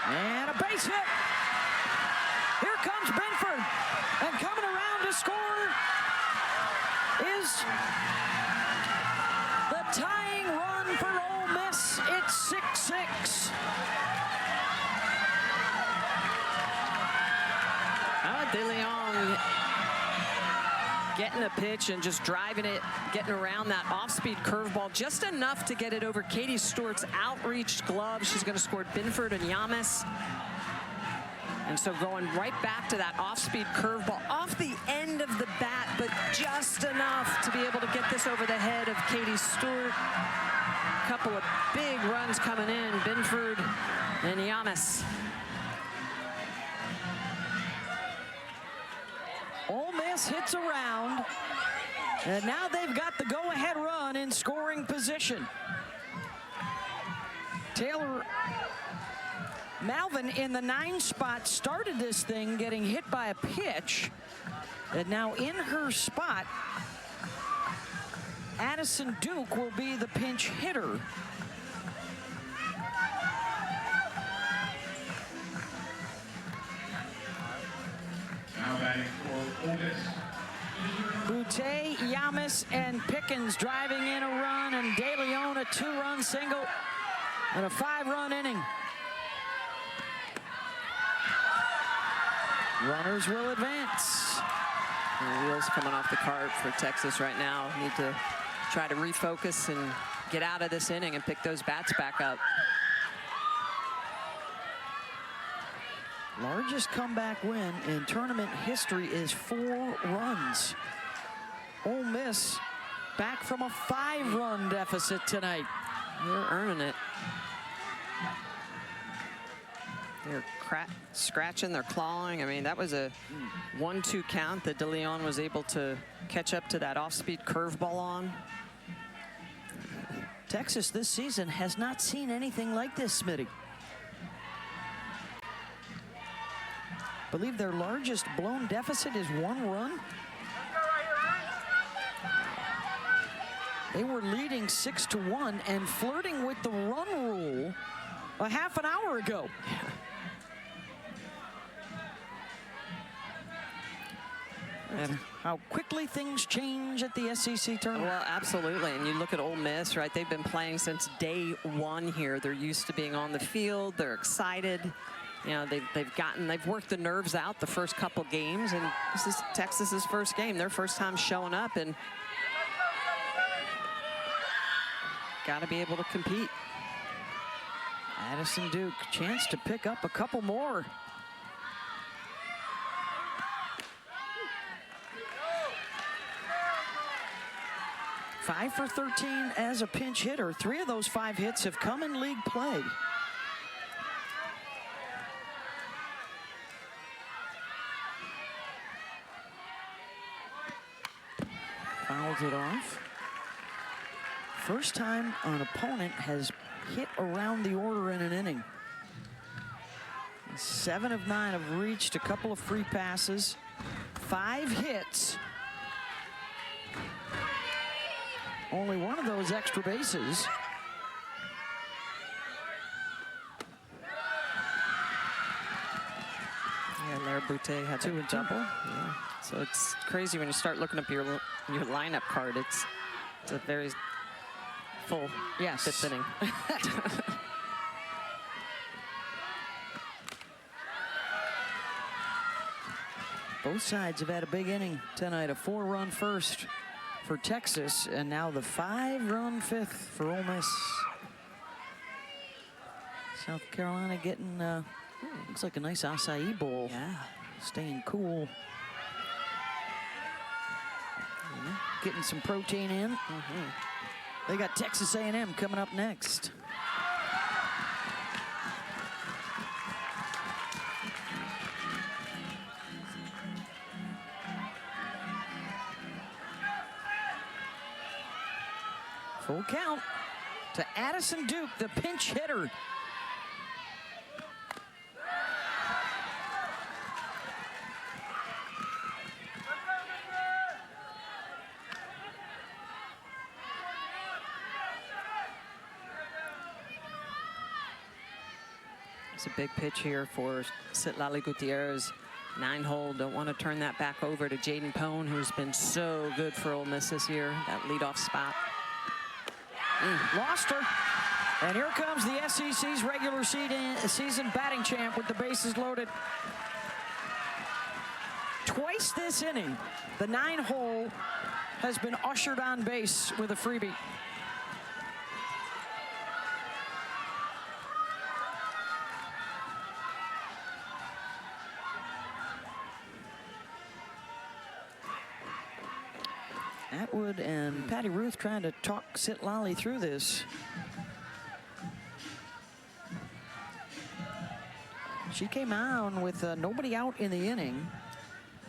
And a base hit. Here comes Benford. And coming around to score is the tying run for Ole Miss. It's 6-6. De Leon getting a pitch and just driving it, getting around that off-speed curveball, just enough to get it over Katie Stewart's outreached glove. She's going to score Binford and Yamas. And so going right back to that off-speed curveball off the end of the bat, but just enough to be able to get this over the head of Katie Stewart. A couple of big runs coming in, Binford and Yamas. Ole Miss hits around, and now they've got the go-ahead run in scoring position. Taylor Malvin in the 9 spot started this thing getting hit by a pitch, and now in her spot, Addison Duke will be the pinch hitter. Now batting for Ole Miss. Boutte, Yamas, and Pickens driving in a run, and De Leon a 2-run single and a 5-run inning. Runners will advance. The wheels coming off the cart for Texas right now. Need to try to refocus and get out of this inning and pick those bats back up. Largest comeback win in tournament history is 4 runs. Ole Miss back from a 5-run deficit tonight. They're earning it. They're scratching, they're clawing. I mean, that was a 1-2 count that DeLeon was able to catch up to that off-speed curveball on. Texas this season has not seen anything like this, Smitty. Believe their largest blown deficit is 1 run. They were leading 6-1 and flirting with the run rule a half an hour ago. And how quickly things change at the SEC tournament. Well, absolutely. And you look at Ole Miss, right? They've been playing since day 1 here. They're used to being on the field. They're excited. You know, they've worked the nerves out the first couple games, and this is Texas's first game, their first time showing up, and got to be able to compete. Addison Duke, chance to pick up a couple more. Five for 13 as a pinch hitter. 3 of those 5 hits have come in league play. Fouls it off. First time an opponent has hit around the order in an inning. 7 of 9 have reached, a couple of free passes, 5 hits. Only 1 of those extra bases. Yeah, Larry Boutte had 2 and double. Yeah. So it's crazy when you start looking up your lineup card. It's a very full 5th inning. Both sides have had a big inning tonight. A 4-run first for Texas, and now the 5-run 5th for Ole Miss. South Carolina getting, looks like a nice acai bowl. Yeah. Staying cool. Getting some protein in. They got Texas A&M coming up next. Full count to Addison Duke, the pinch hitter. It's a big pitch here for Citlali Gutierrez. 9-hole, don't want to turn that back over to Jaden Pone, who's been so good for Ole Miss this year, that leadoff spot. Lost her. And here comes the SEC's regular season batting champ with the bases loaded. Twice this inning, the 9-hole has been ushered on base with a freebie. Atwood and Patty Ruth trying to talk Citlali through this. She came on with nobody out in the inning.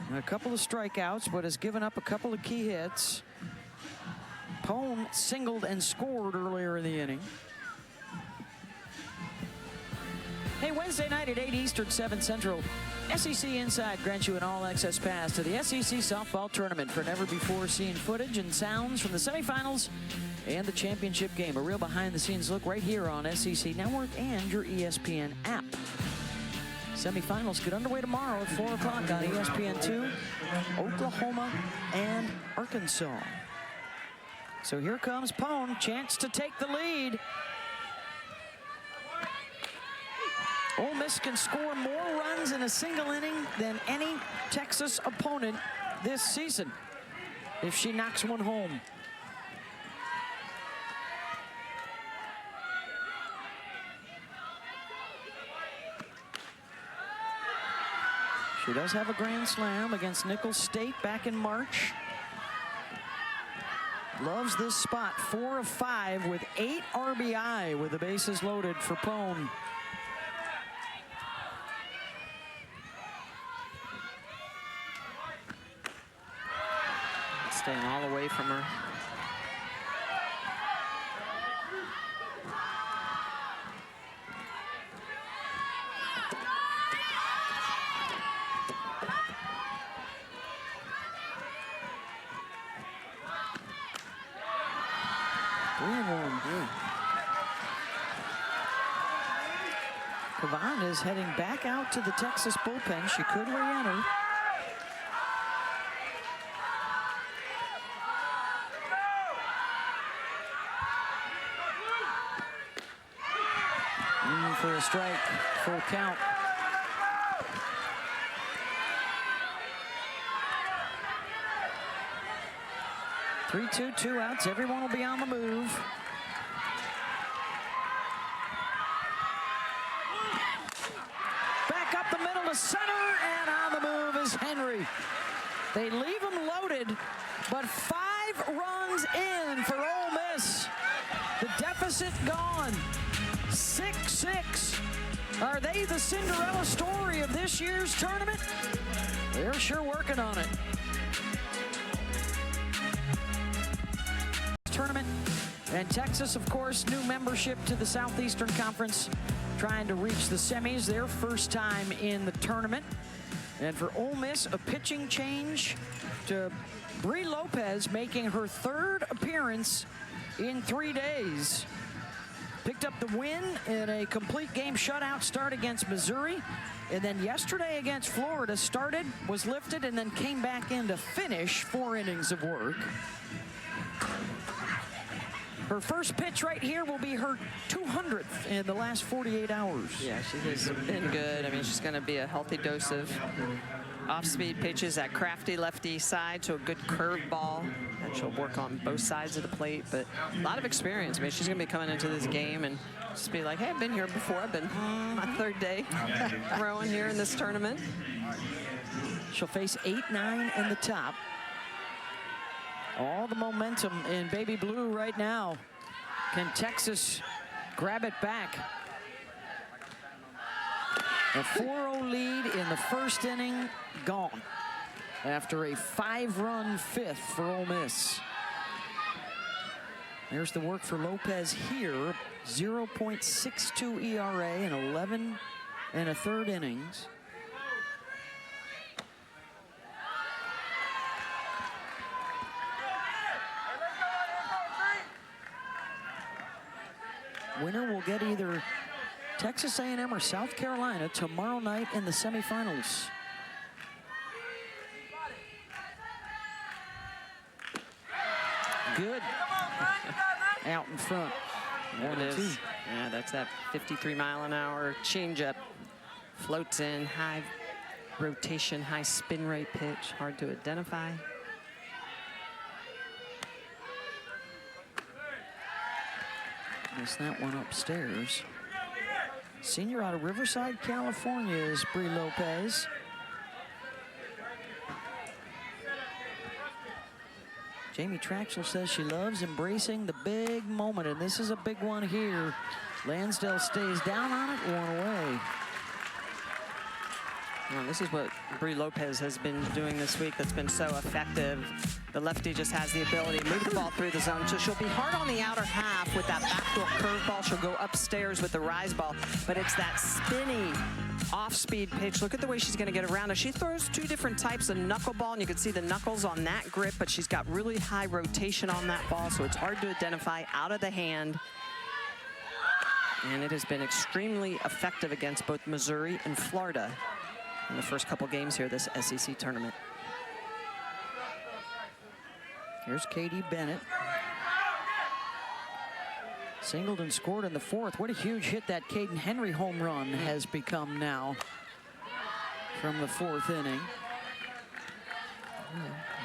And a couple of strikeouts, but has given up a couple of key hits. Pone singled and scored earlier in the inning. Hey, Wednesday night at 8 Eastern, 7 Central, SEC Inside grants you an all-access pass to the SEC softball tournament for never-before-seen footage and sounds from the semifinals and the championship game. A real behind-the-scenes look right here on SEC Network and your ESPN app. Semifinals get underway tomorrow at 4 o'clock on ESPN2, Oklahoma and Arkansas. So here comes Pone, chance to take the lead. Ole Miss can score more runs in a single inning than any Texas opponent this season if she knocks one home. She does have a grand slam against Nicholls State back in March. Loves this spot, 4 of 5 with 8 RBI with the bases loaded for Pone. Staying all away from her. Kavan is heading back out to the Texas bullpen. She could re-enter. For a strike, full count. Three, two outs. Everyone will be on the move. Back up the middle to center, and on the move is Henry. They leave him loaded, but 5 runs in for Ole Miss. The deficit gone. 6-6. Are they the Cinderella story of this year's tournament? They're sure working on it. Tournament. And Texas, of course, new membership to the Southeastern Conference, trying to reach the semis, their first time in the tournament. And for Ole Miss, a pitching change to Bri Lopez, making her 3rd appearance in 3 days. Picked up the win in a complete game shutout start against Missouri. And then yesterday against Florida, started, was lifted, and then came back in to finish 4 innings of work. Her first pitch right here will be her 200th in the last 48 hours. Yeah, she has been good. I mean, she's going to be a healthy dose of off-speed pitches, that crafty lefty side, so a good curveball that she'll work on both sides of the plate. But a lot of experience. I mean, she's going to be coming into this game and just be like, hey, I've been here before. I've been my 3rd day throwing here in this tournament. She'll face 8-9 in the top. All the momentum in baby blue right now. Can Texas grab it back? A 4-0 lead in the first inning, gone. After a 5-run 5th for Ole Miss. There's the work for Lopez here. 0.62 ERA in 11 1/3 innings. Winner will get either Texas A&M or South Carolina tomorrow night in the semifinals. Good. Out in front. There it is. Yeah, that's that 53-mile-an-hour changeup. Floats in, high rotation, high spin rate pitch. Hard to identify. Missed that one upstairs. Senior out of Riverside, California is Bri Lopez. Jamie Traxel says she loves embracing the big moment, and this is a big one here. Lansdale stays down on it, 1 away. Well, this is what Bri Lopez has been doing this week that's been so effective. The lefty just has the ability to move the ball through the zone. So she'll be hard on the outer half with that backdoor curveball. She'll go upstairs with the rise ball, but it's that spinny off-speed pitch. Look at the way she's going to get around it. She throws 2 different types of knuckleball, and you can see the knuckles on that grip, but she's got really high rotation on that ball, so it's hard to identify out of the hand. And it has been extremely effective against both Missouri and Florida in the first couple games here this SEC tournament. Here's Katie Bennett. Singled and scored in the 4th. What a huge hit that Caden Henry home run has become now from the 4th inning.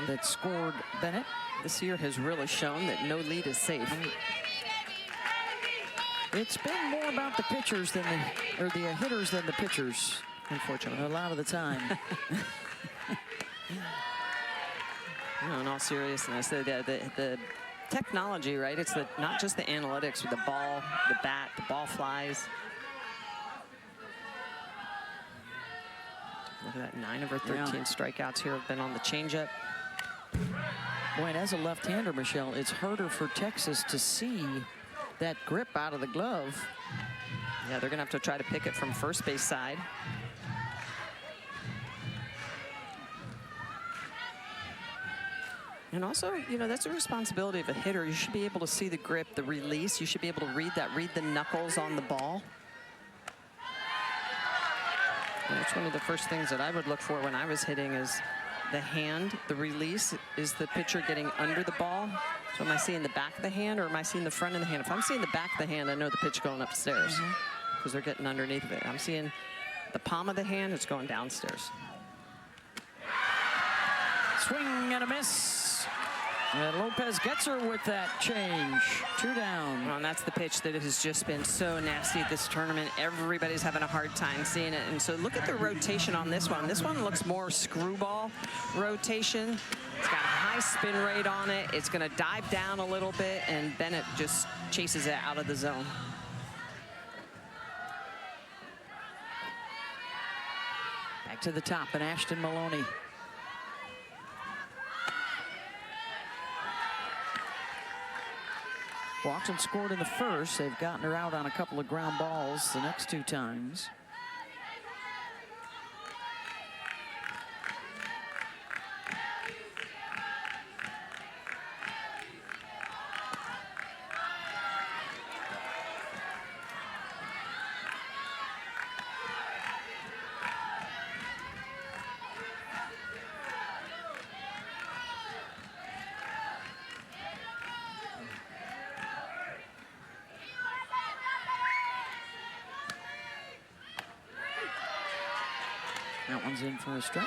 that scored Bennett. This year has really shown that no lead is safe. It's been more about the pitchers than the hitters than the pitchers, unfortunately, a lot of the time. No, in all seriousness, the technology, right? It's not just the analytics with the ball, the bat, the ball flies. Look at that, 9 of her 13 strikeouts here have been on the changeup. Boy, and as a left-hander, Michelle, it's harder for Texas to see that grip out of the glove. Yeah, they're gonna have to try to pick it from first base side. And also, you know, that's a responsibility of a hitter. You should be able to see the grip, the release. You should be able to read the knuckles on the ball. And that's one of the first things that I would look for when I was hitting is the hand, the release. Is the pitcher getting under the ball? So am I seeing the back of the hand or am I seeing the front of the hand? If I'm seeing the back of the hand, I know the pitch going upstairs because they're getting underneath of it. I'm seeing the palm of the hand, it's going downstairs. Swing and a miss. And Lopez gets her with that change. 2 down. Well, and that's the pitch that has just been so nasty this tournament. Everybody's having a hard time seeing it. And so look at the rotation on this one. This one looks more screwball rotation. It's got a high spin rate on it. It's going to dive down a little bit, and Bennett just chases it out of the zone. Back to the top, and Ashton Maloney. Watson scored in the first. They've gotten her out on a couple of ground balls the next 2 times. That one's in for a strike.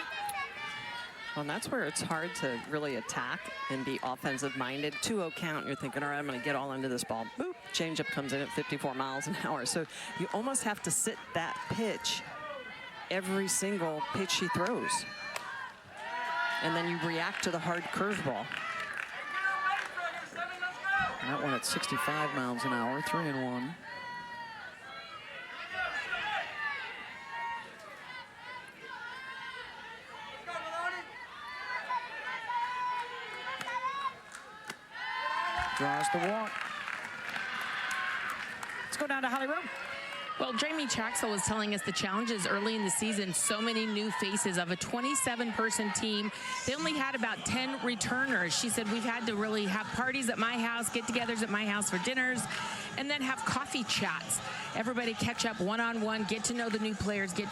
Well, and that's where it's hard to really attack and be offensive-minded. 2-0 count, you're thinking, all right, I'm going to get all into this ball. Boop, changeup comes in at 54 miles an hour. So you almost have to sit that pitch every single pitch she throws. And then you react to the hard curveball. That one at 65 miles an hour, 3-1. Draws the walk. Let's go down to Holly Rowe. Well, Jamie Traxel was telling us the challenges early in the season, so many new faces of a 27-person team. They only had about 10 returners. She said, we've had to really have parties at my house, get-togethers at my house for dinners, and then have coffee chats. Everybody catch up one-on-one, get to know the new players, get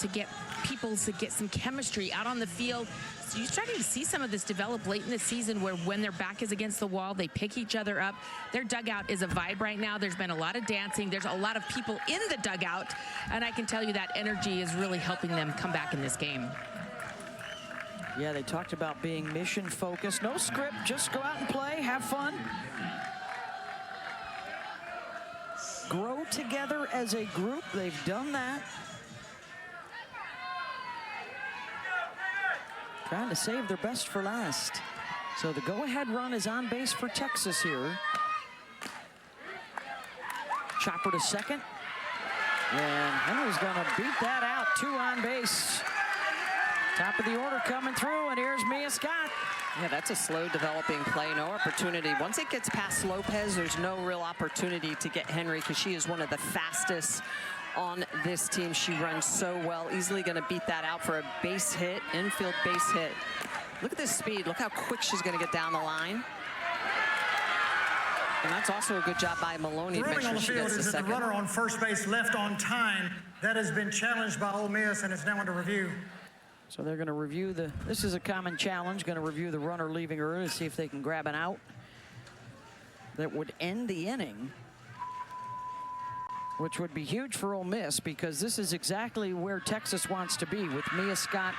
people to get some chemistry out on the field. So you're starting to see some of this develop late in the season where when their back is against the wall, they pick each other up. Their dugout is a vibe right now. There's been a lot of dancing. There's a lot of people in the dugout. And I can tell you that energy is really helping them come back in this game. Yeah, they talked about being mission focused. No script, just go out and play, have fun. Grow together as a group. They've done that. Trying to save their best for last. So the go-ahead run is on base for Texas here. Chopper to second. And Henry's gonna beat that out. 2 on base. Top of the order coming through, and here's Mia Scott. Yeah, that's a slow developing play, no opportunity. Once it gets past Lopez, there's no real opportunity to get Henry because she is one of the fastest on this team. She runs so well, easily gonna beat that out for a base hit, infield base hit. Look at this speed, look how quick she's gonna get down the line. And that's also a good job by Maloney to make sure she gets the second. The runner on first base left on time. That has been challenged by Ole Miss and is now under review. So they're gonna review this is a common challenge, gonna review the runner leaving early to see if they can grab an out that would end the inning, which would be huge for Ole Miss because this is exactly where Texas wants to be with Mia Scott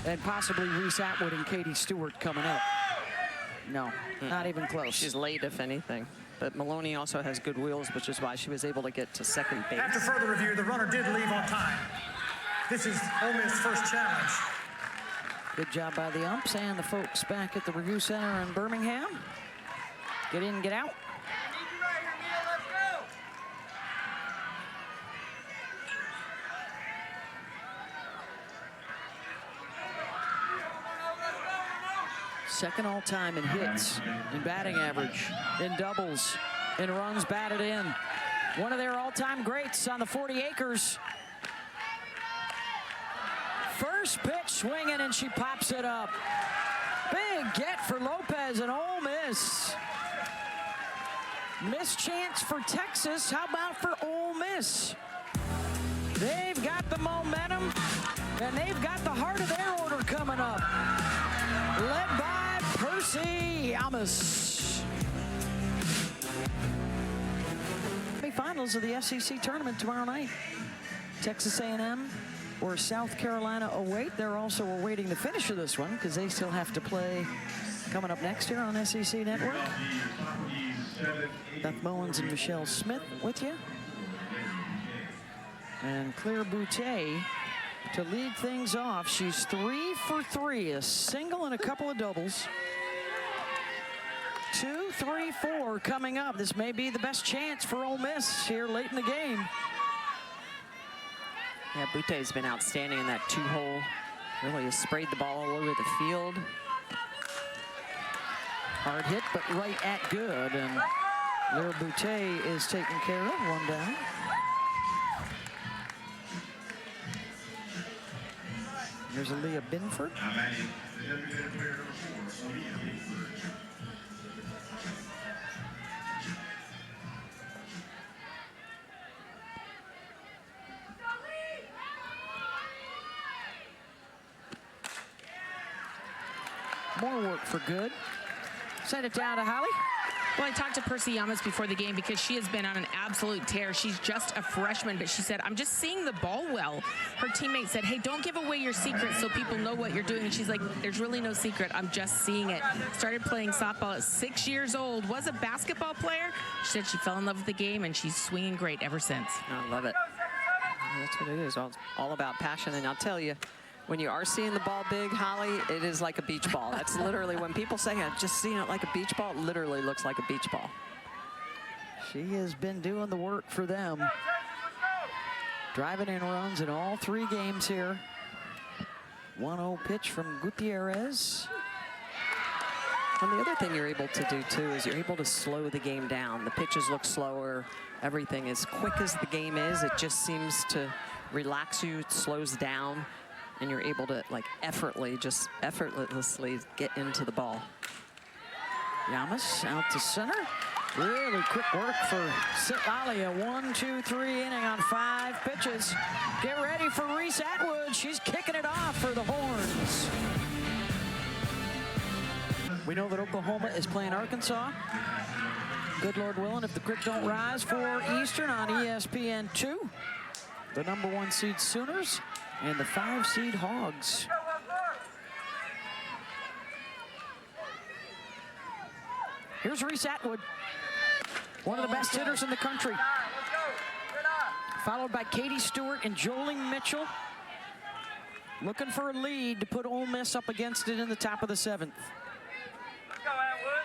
and possibly Reese Atwood and Katie Stewart coming up. No, not even close. She's late, if anything. But Maloney also has good wheels, which is why she was able to get to second base. After further review, the runner did leave on time. This is Ole Miss' first challenge. Good job by the umps and the folks back at the review center in Birmingham. Get in, get out. Second all-time in hits, in batting average, in doubles, in runs batted in. One of their all-time greats on the 40 acres. First pitch swinging, and she pops it up. Big get for Lopez and Ole Miss. Missed chance for Texas. How about for Ole Miss? They've got the momentum, and they've got the heart of their order coming up. Led by Percy Yamas. Finals of the SEC tournament tomorrow night. Texas A&M or South Carolina await. They're also awaiting the finish of this one because they still have to play coming up next year on SEC Network. Beth Mowens and Michelle Smith with you. And Claire Boutte to lead things off. She's 3 for 3, a single and a couple of doubles. 2, 3, 4 coming up. This may be the best chance for Ole Miss here late in the game. Yeah, Boutte's been outstanding in that 2-hole. Really has sprayed the ball all over the field. Hard hit, but right at good. And Claire Boutte is taken care of, one down. Here's Aaliyah Binford. More work for good. Send it down to Holly. Well, I talked to Percy Yamas before the game because she has been on an absolute tear. She's just a freshman, but she said, I'm just seeing the ball well. Her teammate said, hey, don't give away your secrets so people know what you're doing. And she's like, there's really no secret. I'm just seeing it. Started playing softball at 6 years old. Was a basketball player. She said she fell in love with the game, and she's swinging great ever since. I love it. That's what it is. All about passion. And I'll tell you, when you are seeing the ball big, Holly, it is like a beach ball. That's literally when people say, I've just seen it like a beach ball, it literally looks like a beach ball. She has been doing the work for them. Driving in runs in all 3 games here. 1-0 pitch from Gutierrez. And the other thing you're able to do, too, is you're able to slow the game down. The pitches look slower. Everything, as quick as the game is, it just seems to relax you. It slows down. And you're able to, like, effortlessly get into the ball. Yamas out to center. Really quick work for Sitlali. A 1-2-3 inning on 5 pitches. Get ready for Reese Atwood. She's kicking it off for the Horns. We know that Oklahoma is playing Arkansas. Good Lord willing, if the creek don't rise, for Eastern on ESPN2. The #1 seed Sooners and the 5 seed Hogs. Here's Reese Atwood, one of the best hitters in the country. Followed by Katie Stewart and Joleen Mitchell. Looking for a lead to put Ole Miss up against it in the top of the 7th. Let's go, Atwood.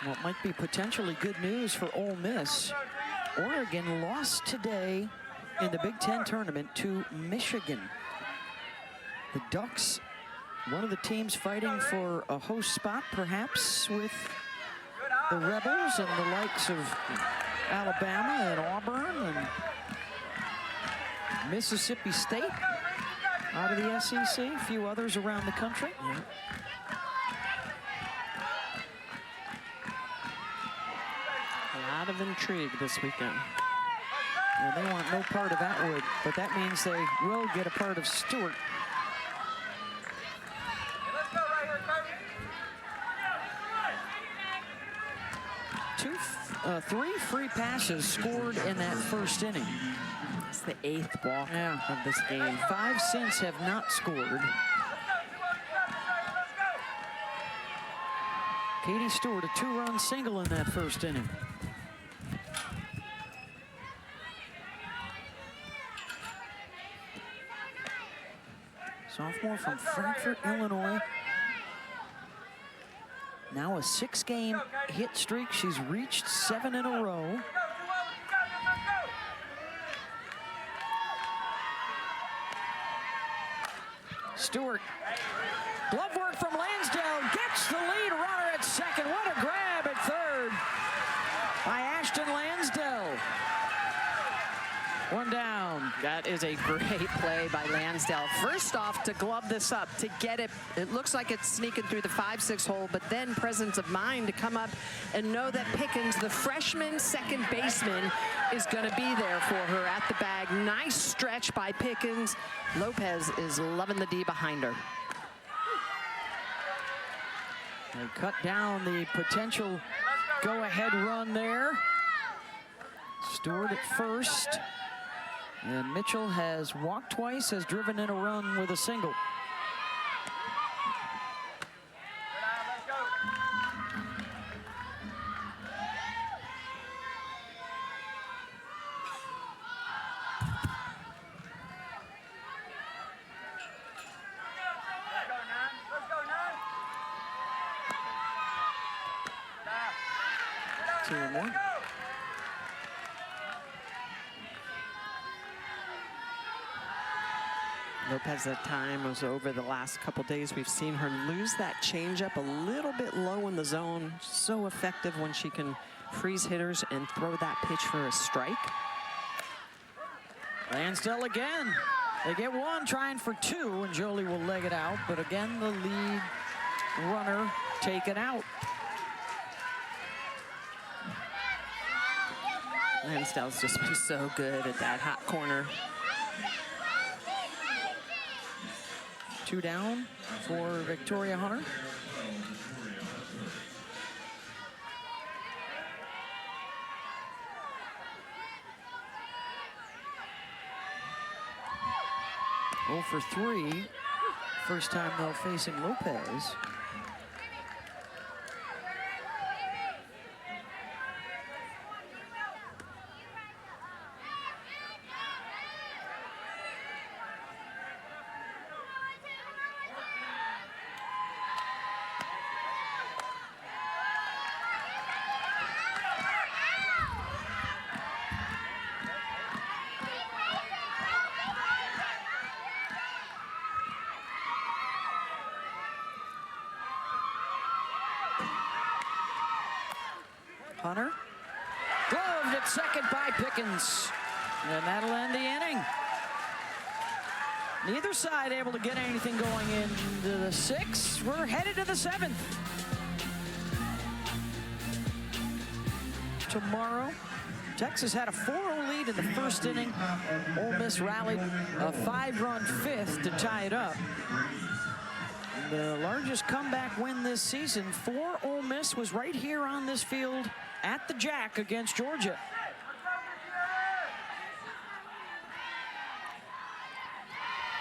What might be potentially good news for Ole Miss. Oregon lost today in the Big Ten tournament to Michigan. The Ducks, one of the teams fighting for a host spot, perhaps with the Rebels and the likes of Alabama and Auburn and Mississippi State out of the SEC, a few others around the country. Yeah. A lot of intrigue this weekend. Well, they want no part of Atwood, but that means they will get a part of Stewart. three free passes scored in that first inning. It's the 8th walk of this game. 5 since have not scored. Katie Stewart, a 2-run single in that first inning. Sophomore from Frankfort, Illinois. Now a 6-game hit streak. She's reached 7 in a row. Stewart, glove work from Lansdale, gets the lead runner at second. What a grab at third by Ashton Lansdale. One down. That is a great play by Lansdale. First off, to glove this up, to get it. It looks like it's sneaking through the 5-6 hole, but then presence of mind to come up and know that Pickens, the freshman second baseman, is going to be there for her at the bag. Nice stretch by Pickens. Lopez is loving the D behind her. They cut down the potential go-ahead run there. Stewart at first. And Mitchell has walked twice, has driven in a run with a single. Two and one. Lopez, that time was over the last couple days. We've seen her lose that changeup a little bit low in the zone. So effective when she can freeze hitters and throw that pitch for a strike. Lansdale again. They get one, trying for two, and Jolie will leg it out. But again, the lead runner taken out. Lansdale's just been so good at that hot corner. 2 down for Victoria Hunter. Oh for 3. First time though facing Lopez. Hunter, gloved at second by Pickens, and that'll end the inning. Neither side able to get anything going into the 6th. We're headed to the 7th. Tomorrow, Texas had a 4-0 lead in the first inning. Ole Miss rallied a 5-run 5th to tie it up. The largest comeback win this season for Ole Miss was right here on this field at the Jack against Georgia.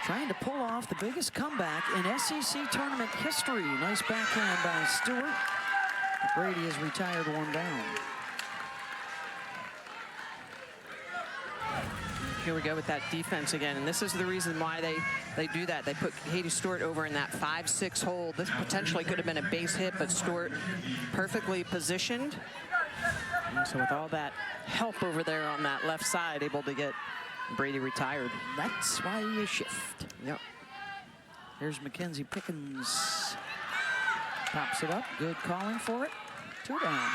Trying to pull off the biggest comeback in SEC tournament history. Nice backhand by Stewart. Brady has retired 1 down. Here we go with that defense again, and this is the reason why they do that. They put Katie Stewart over in that 5-6 hole. This potentially could have been a base hit, but Stewart perfectly positioned. And so with all that help over there on that left side, able to get Brady retired. That's why you shift. Yep. Here's Mackenzie Pickens. Pops it up. Good calling for it. 2 down.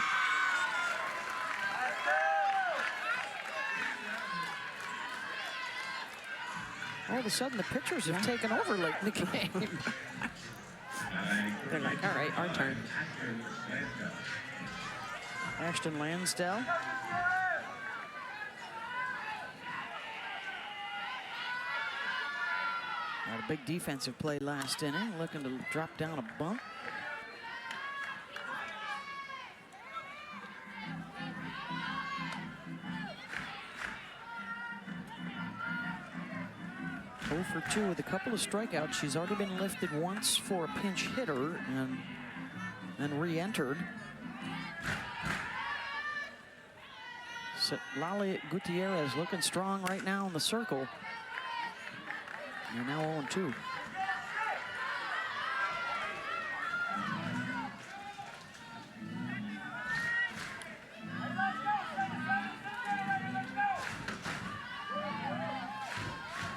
All of a sudden, the pitchers have taken over late in the game. They're like, all right, our turn. Ashton Lansdale. Not a big defensive play last inning, looking to drop down a bunt. 0 for 2 with a couple of strikeouts. She's already been lifted once for a pinch hitter and re-entered. So Lali Gutierrez looking strong right now in the circle. They're now 0-2.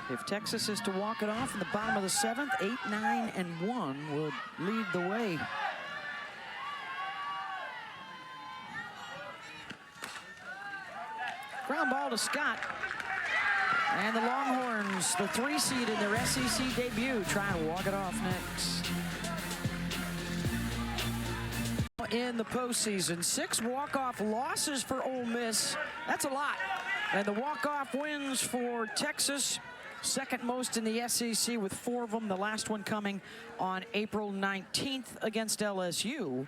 If Texas is to walk it off in the bottom of the 7th, 8, 9, and 1 would lead the way. Ground ball to Scott. And the Longhorns, the 3 seed in their SEC debut, trying to walk it off next. In the postseason, 6 walk-off losses for Ole Miss. That's a lot. And the walk-off wins for Texas, second most in the SEC with 4 of them, the last one coming on April 19th against LSU.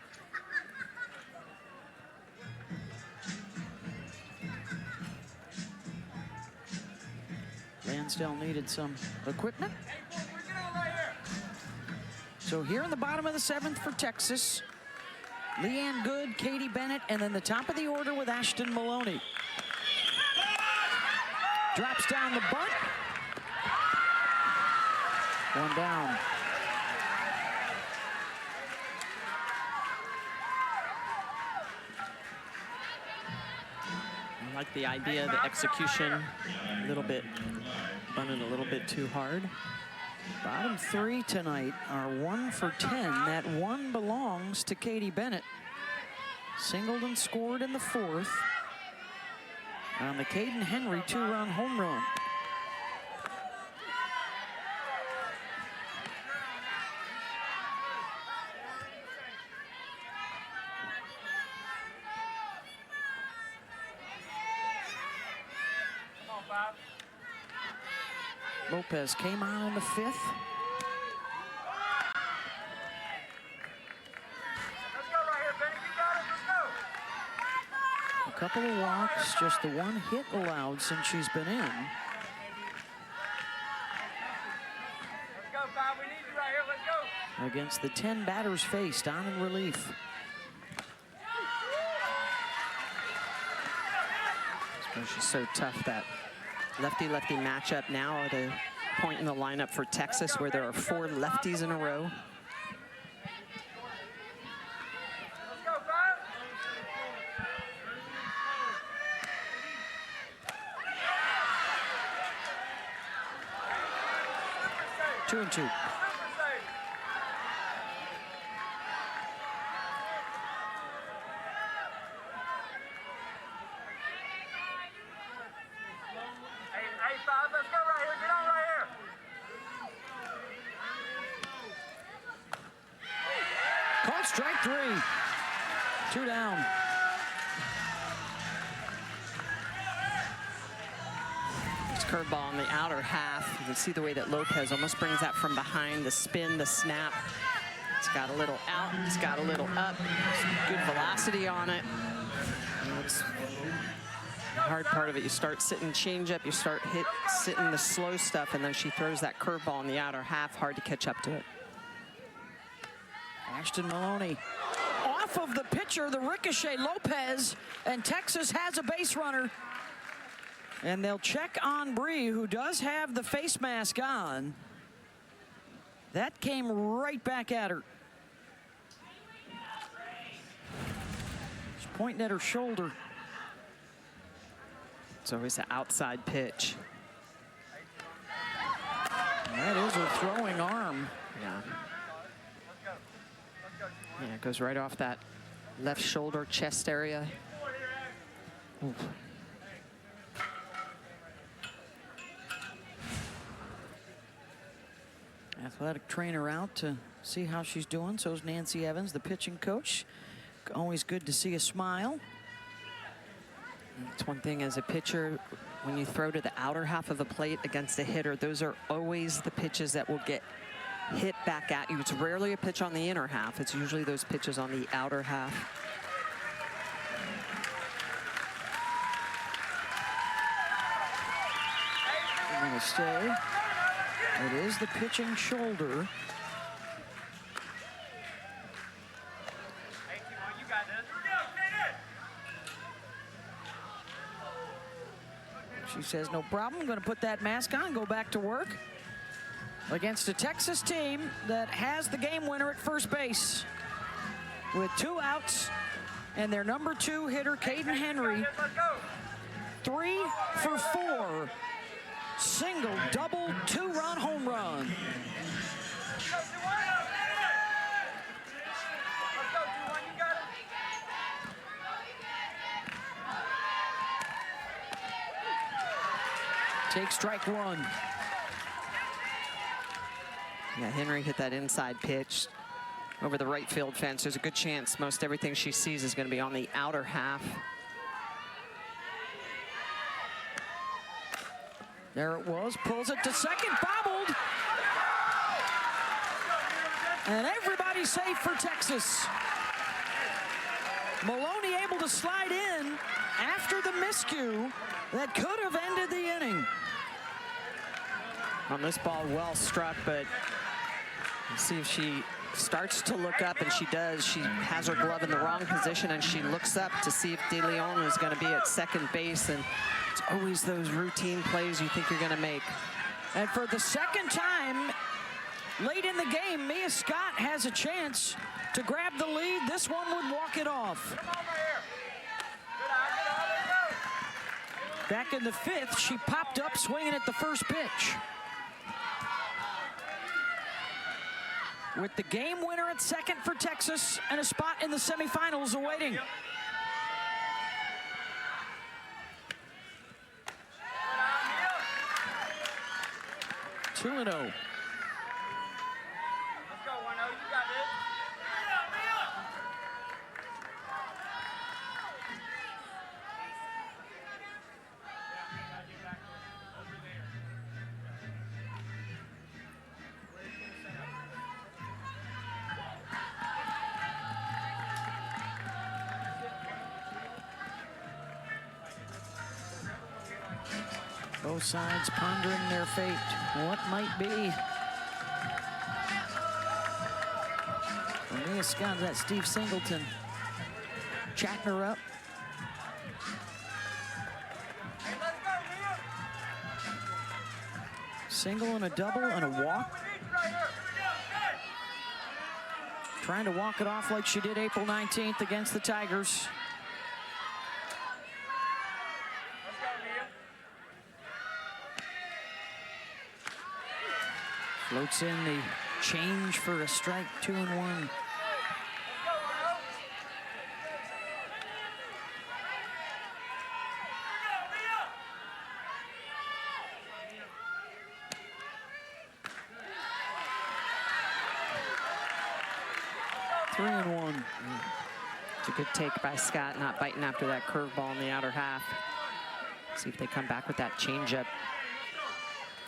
Lansdale needed some equipment. So here in the bottom of the 7th for Texas, Leanne Good, Katie Bennett, and then the top of the order with Ashton Maloney. Drops down the bunt. 1 down. I like the idea, the execution, a little bit, bunted a little bit too hard. Bottom 3 tonight are 1 for 10. That 1 belongs to Katie Bennett. Singled and scored in the 4th on the Caden Henry 2-run home run. Lopez came on in the 5th. Let's go right here, Benny. You got it. Let's go. A couple of walks, just the 1 hit allowed since she's been in. Let's go, Bob. We need you right here. Let's go. Against the 10 batters faced on in relief. She's so tough, that lefty-lefty matchup now at a point in the lineup for Texas where there are 4 lefties in a row. Let's go, Bob. 2-2. Hey, Bob, let's go right here. Get on right here. Called strike 3. 2 down. This curveball on the outer half. You can see the way that Lopez almost brings that from behind, the spin, the snap. It's got a little out, it's got a little up. Good velocity on it. It's the hard part of it. You start sitting changeup, you start sitting the slow stuff, and then she throws that curveball in the outer half. Hard to catch up to it. Ashton Maloney off of the pitcher, the ricochet Lopez, and Texas has a base runner. And they'll check on Bree, who does have the face mask on. That came right back at her. She's pointing at her shoulder. It's always an outside pitch. And that is her throwing arm. Yeah. Yeah, it goes right off that left shoulder, chest area. Ooh. Athletic trainer out to see how she's doing. So is Nancy Evans, the pitching coach. Always good to see a smile. It's one thing as a pitcher, when you throw to the outer half of the plate against a hitter, those are always the pitches that will get hit back at you. It's rarely a pitch on the inner half. It's usually those pitches on the outer half. We're going to stay. It is the pitching shoulder. Hey, T1, you got this. She says, no problem, I'm going to put that mask on, go back to work. Against a Texas team that has the game winner at first base. With 2 outs, and their number 2 hitter, Caden Henry, 3 for 4. Single, double, 2-run home run. Take strike 1. Yeah, Henry hit that inside pitch over the right field fence. There's a good chance most everything she sees is going to be on the outer half. There it was, pulls it to second, bobbled. And everybody's safe for Texas. Maloney able to slide in after the miscue that could have ended the inning. On this ball, well struck, but let's see if she starts to look up, and she does. She has her glove in the wrong position, and she looks up to see if De Leon is going to be at second base, and it's always those routine plays you think you're going to make. And for the second time late in the game, Mia Scott has a chance to grab the lead. This one would walk it off. Back in the 5th, she popped up swinging at the first pitch. With the game winner at second for Texas and a spot in the semifinals awaiting. Two and 0. Let's go, 1-0. You got this. Both sides pondering their fate. What might be? Mia Scott, that Steve Singleton chatting her up. Hey, let's go, Mia. Single and a double and a walk. We need you right here. Trying to walk it off like she did April 19th against the Tigers. Let's go, Mia. Floats in the change for a strike, 2-1. It's a good take by Scott, not biting after that curveball in the outer half. See if they come back with that changeup.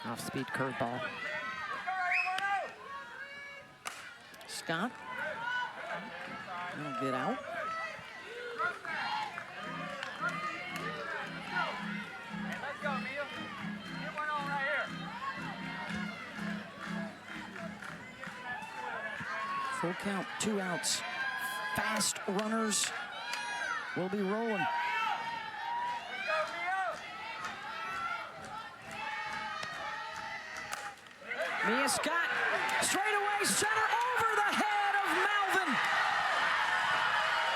Off-speed curveball. Scott. That'll get out. Hey, let's go, Mia. Get one on right here. Full count, 2 outs. Fast runners will be rolling. Let's go, Mia. Mia Scott, straightaway center over the head of Malvin.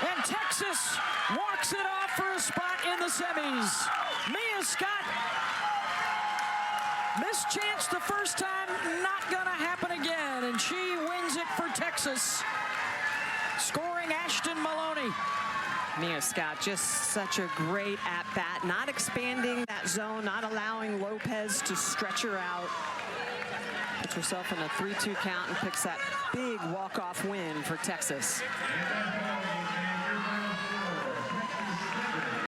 And Texas walks it off for a spot in the semis. Mia Scott, missed chance the first time, not gonna happen again. And she wins it for Texas, scoring Ashton Maloney. Mia Scott, just such a great at-bat, not expanding that zone, not allowing Lopez to stretch her out. Puts herself in a 3-2 count and picks that big walk-off win for Texas.